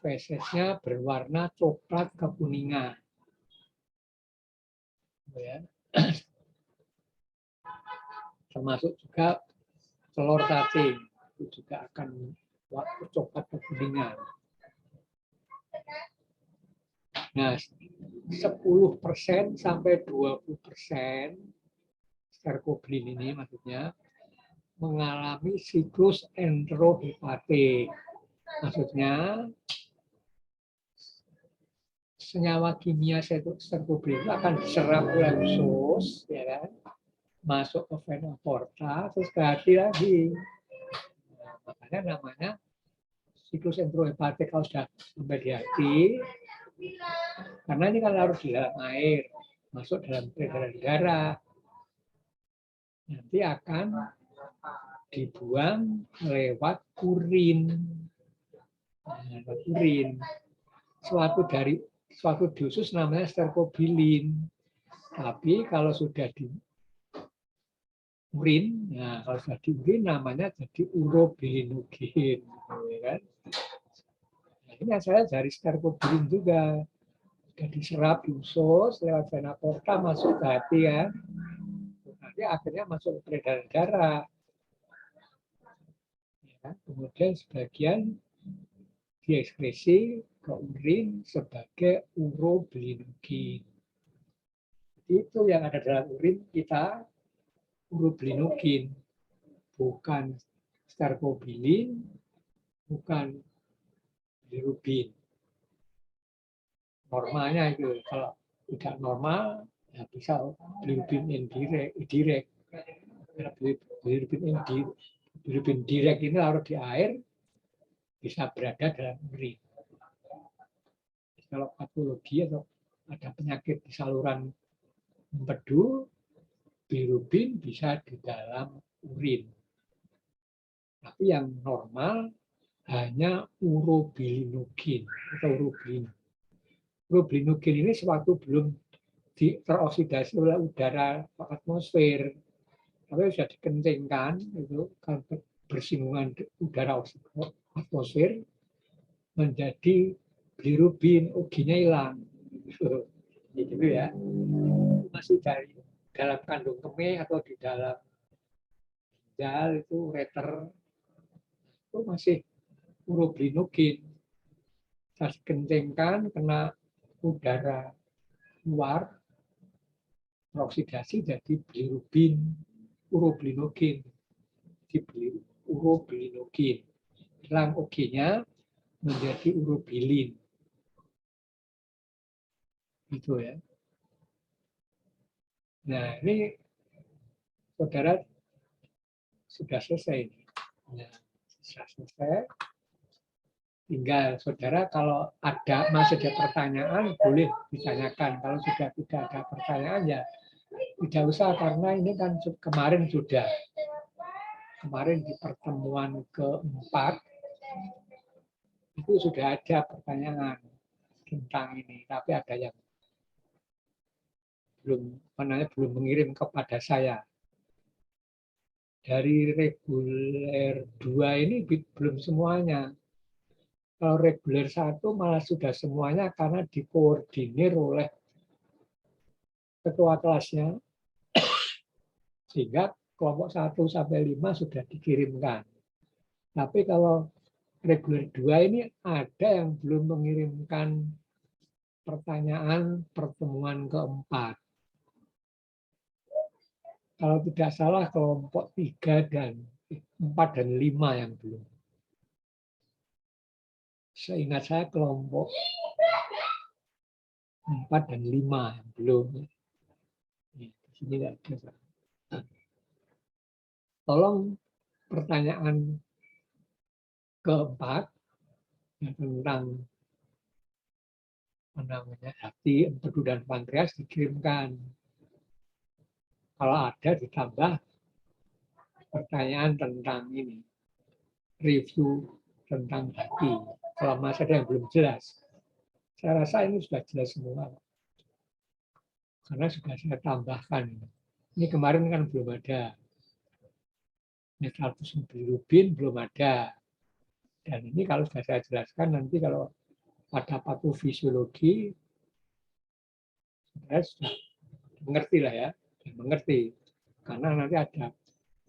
fesesnya berwarna coklat kekuningan. Ya. Termasuk juga telur cacing itu juga akan coklat kekuningan. Nah, 10% sampai 20% sterkobilin ini maksudnya mengalami siklus enterohepatik. Maksudnya senyawa kimia sterkobilin akan diserap oleh usus, ya kan? Masuk ke vena porta, terus ke hati lagi. Nah, makanya namanya siklus enterohepatik kalau sudah sampai di hati, karena ini kan harus di dalam air, masuk dalam peredaran darah, nanti akan dibuang lewat urin. Nah, urin. Suatu di usus namanya sterkobilin. Tapi kalau sudah di urin, nah kalau sudah di urin namanya jadi urobilinogen, ya kan? Nah, ini asalnya dari sterkobilin juga. Sudah diserap di usus lewat vena porta masuk ke hati ya. Nanti akhirnya masuk ke peredaran darah. Ya, kemudian sebagian diekskresi ke urin sebagai urobilinogen. Itu yang ada dalam urin kita urobilinogen, bukan sterkobilin, bukan bilirubin. Normalnya itu kalau tidak normal ya bisa bilirubin indirect. Bilirubin direct ini larut di air bisa berada dalam urin. Kalau patologi atau ada penyakit di saluran empedu, bilirubin bisa di dalam urin. Tapi yang normal hanya urobilinogen atau urobilin. Urobilinogen ini sewaktu belum teroksidasi oleh udara atmosfer, tapi sudah dikencingkan itu kalau bersinggungan udara atmosfer menjadi bilirubin, oginya hilang. Gitu ya. Masih dari dalam kandung kemih atau di dalam ginjal itu ureter itu masih urobilinogen. Saya kencingkan kena udara luar, teroksidasi jadi bilirubin, urobilinogen. Di urobilinogen. Hilang oginya menjadi urobilin. Gitu ya. Nah, ini saudara sudah selesai. Nah, sudah selesai. Tinggal saudara kalau masih ada pertanyaan boleh ditanyakan. Kalau sudah tidak ada pertanyaan ya tidak usah karena ini kan kemarin di pertemuan keempat itu sudah ada pertanyaan tentang ini, tapi ada yang belum mengirim kepada saya. Dari reguler 2 ini belum semuanya. Kalau reguler 1 malah sudah semuanya karena dikoordinir oleh ketua kelasnya, sehingga kelompok 1 sampai 5 sudah dikirimkan. Tapi kalau reguler 2 ini ada yang belum mengirimkan pertanyaan pertemuan keempat. Kalau tidak salah kelompok 3 dan 4 dan 5 yang belum. Seingat saya kelompok 4 dan 5 yang belum. Di sini ada. Tolong pertanyaan keempat tentang hati, empedu dan pankreas dikirimkan. Kalau ada ditambah pertanyaan tentang ini, review tentang hati. Kalau masih ada yang belum jelas, saya rasa ini sudah jelas semua. Karena sudah saya tambahkan. Ini kemarin kan belum ada. Metalpus bilirubin belum ada. Dan ini kalau sudah saya jelaskan, nanti kalau pada patofisiologi, saya sudah mengerti lah ya. Mengerti. Karena nanti ada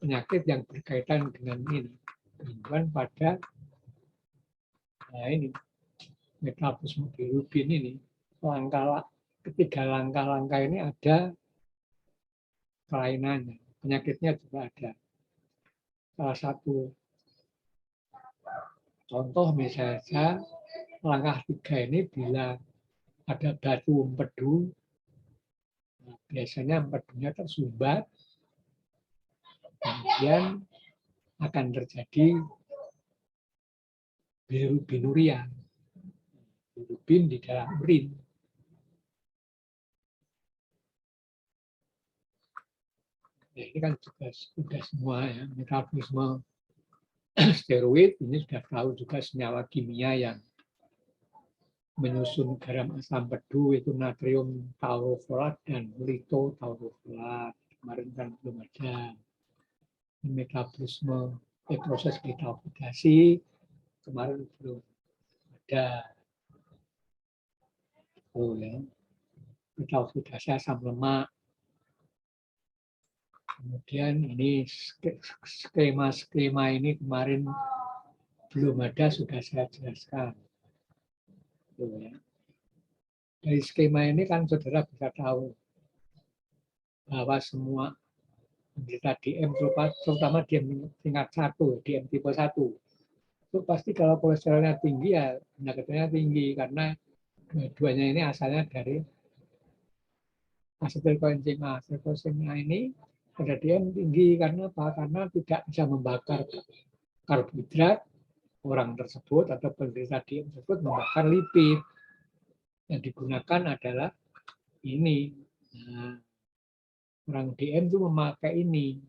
penyakit yang berkaitan dengan ini. Gangguan pada ini metabolisme bilirubin ini. Ketiga langkah-langkah ini ada kelainannya. Penyakitnya juga ada. Salah satu contoh misalnya langkah 3 ini bila ada batu empedu, biasanya empedunya tersumbat, kemudian akan terjadi bilirubinuria, bilirubin di dalam urin. Ya, ini kan juga sudah semua ya, metabolisme steroid ini sudah tahu juga senyawa kimia yang menyusun garam asam pedu itu natrium taurofolat dan litotaurofolat. Kemarin kan belum ada. Metabolisme proses beta-oksidasi kemarin belum ada. Oh ya, beta-oksidasi asam lemak. Kemudian ini skema ini kemarin belum ada, sudah saya jelaskan. Oh ya. Dari skema ini kan saudara bisa tahu bahwa semua penderita DM, terutama DM tingkat 1, DM tipe 1, itu pasti kalau kolesterolnya tinggi ya penyakitnya tinggi karena dua-duanya ini asalnya dari asetilkoenzim A. Asetilkoenzim A ini pada DM tinggi karena apa? Karena tidak bisa membakar karbohidrat orang tersebut atau penderita DM tersebut membakar lipid. Yang digunakan adalah ini. Nah, orang DM itu memakai ini.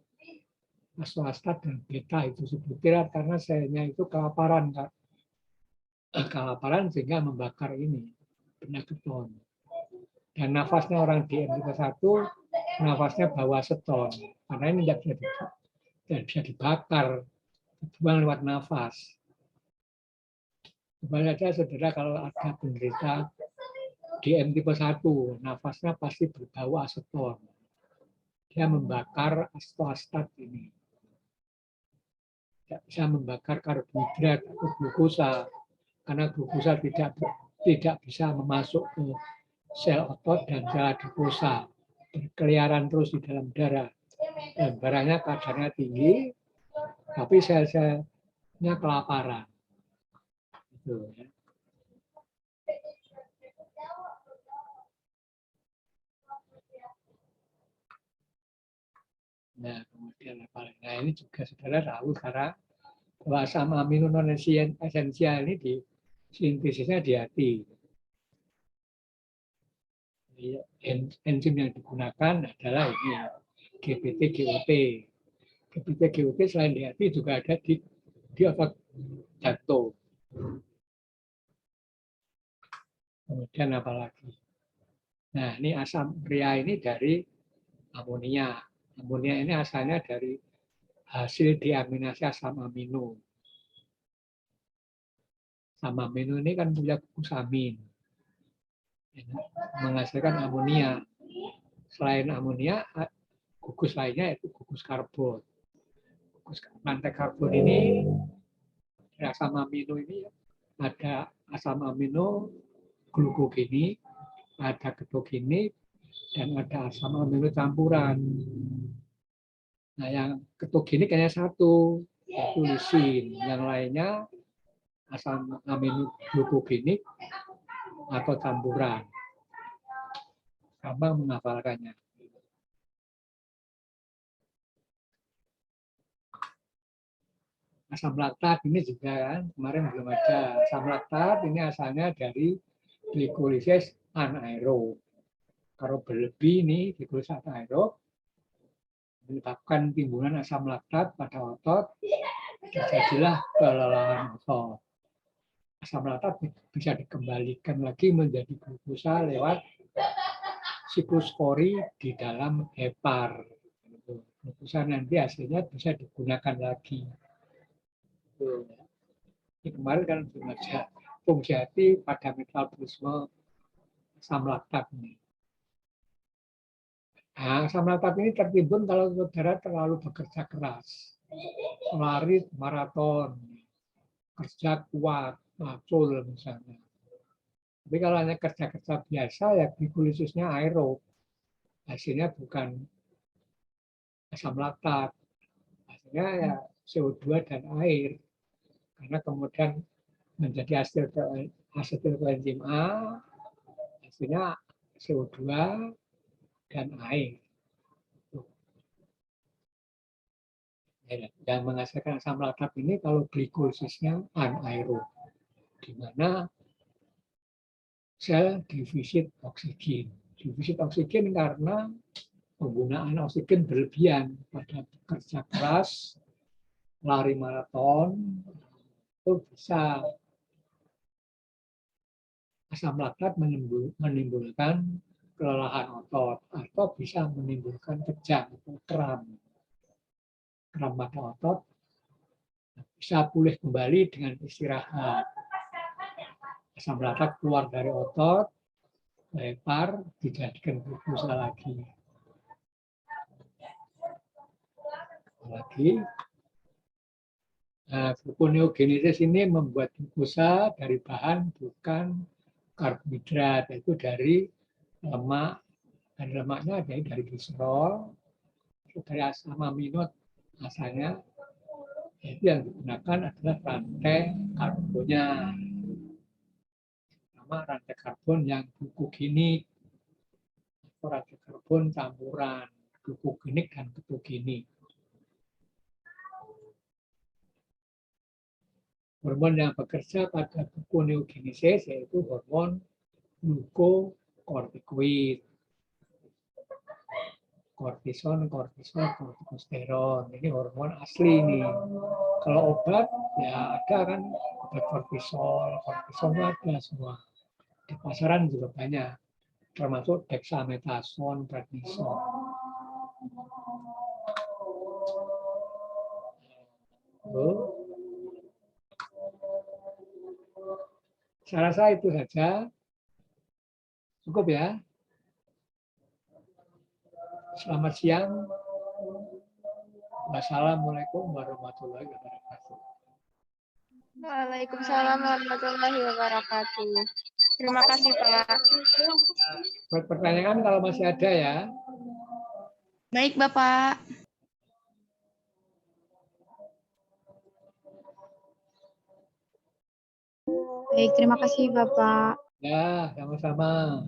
Aswastat dan beta itu sebutirat karena selnya itu kelaparan, sehingga membakar ini penyakit. Dan nafasnya orang DM tipe 1, nafasnya bawah seton. Karena ini tidak bisa dibakar, dibuang lewat nafas. Coba saja saudara kalau ada penderita DM tipe 1, nafasnya pasti berbau aseton. Dia membakar aswastat ini. Tidak bisa membakar karbohidrat atau glukosa, karena glukosa tidak bisa masuk ke sel otot dan sel adiposa, berkeliaran terus di dalam darah. Dan barangnya kadarnya tinggi, tapi sel-selnya kelaparan. Gitu, ya. Nah, kemudian apa lagi? Nah, ini juga saudara tahu karena bahwa asam amino non esensial ini di sintesisnya di hati. Enzim yang digunakan adalah ini GPT-GOT. GPT-GOT selain di hati juga ada di otot jantung. Kemudian apa lagi? Nah, ini asam urea ini dari amonia. Amonia ini asalnya dari hasil diaminasi asam amino. Asam amino ini kan punya gugus amin, menghasilkan amonia. Selain amonia, gugus lainnya yaitu gugus karbon. Gugus rantai karbon ini, asam amino ini ada asam amino glukogenik, ada ketogenik, dan ada asam amino campuran. Nah, yang ketogenik hanya satu, yaitu lisin. Yang lainnya asam amino glukogenik atau campuran. Gampang menghafalkannya. Asam laktat ini juga kan kemarin belum ada. Asam laktat ini asalnya dari glikolisis anaerob. Kalau berlebih ini glikolisis anaerob menyebabkan timbulan asam laktat pada otot, terjadilah kelelahan otot. Asam laktat bisa dikembalikan lagi menjadi glukosa lewat siklus Cori di dalam hepar. Glukosa nanti hasilnya bisa digunakan lagi. Ini kemarin kan fungsi hati pada metabolisme asam laktat ini. Nah, asam laktat ini tertimbun kalau saudara terlalu bekerja keras, lari maraton, kerja kuat, macul misalnya. Tapi kalau hanya kerja-kerja biasa, ya glikolisisnya aerob. Hasilnya bukan asam laktat. Hasilnya ya CO2 dan air. Karena kemudian menjadi asetilkoenzim A, hasilnya CO2 dan air. Yang menghasilkan asam laktat ini kalau glikolisisnya anaerob, di mana sel defisit oksigen. Defisit oksigen karena penggunaan oksigen berlebihan pada kerja keras, lari maraton, itu bisa asam laktat menimbulkan kelelahan otot atau bisa menimbulkan kejang atau kram pada otot, bisa pulih kembali dengan istirahat. Asam laktat keluar dari otot, hepar, dijadikan glukosa lagi. Gluconeogenesis ini membuat glukosa dari bahan bukan karbohidrat, yaitu dari lemak. Dan lemaknya dari gliserol, dari asam amino asalnya, yaitu yang digunakan adalah rantai karbonnya. Nama rantai karbon yang glukogenik, atau rantai karbon campuran glukogenik dan ketogenik. Hormon yang bekerja pada gluconeogenesis yaitu hormon glukokortikoid, kortison, kortisol, kortikosteron. Ini hormon asli nih. Kalau obat ya ada kan obat kortisol, kortison ada semua. Di pasaran juga banyak, termasuk dexamethasone, prednison. Saya rasa itu saja. Cukup ya. Selamat siang. Wassalamualaikum warahmatullahi wabarakatuh. Waalaikumsalam warahmatullahi wabarakatuh. Terima kasih, Pak. Buat pertanyaan kalau masih ada ya. Baik, Bapak. Baik, terima kasih Bapak. Ya, sama-sama.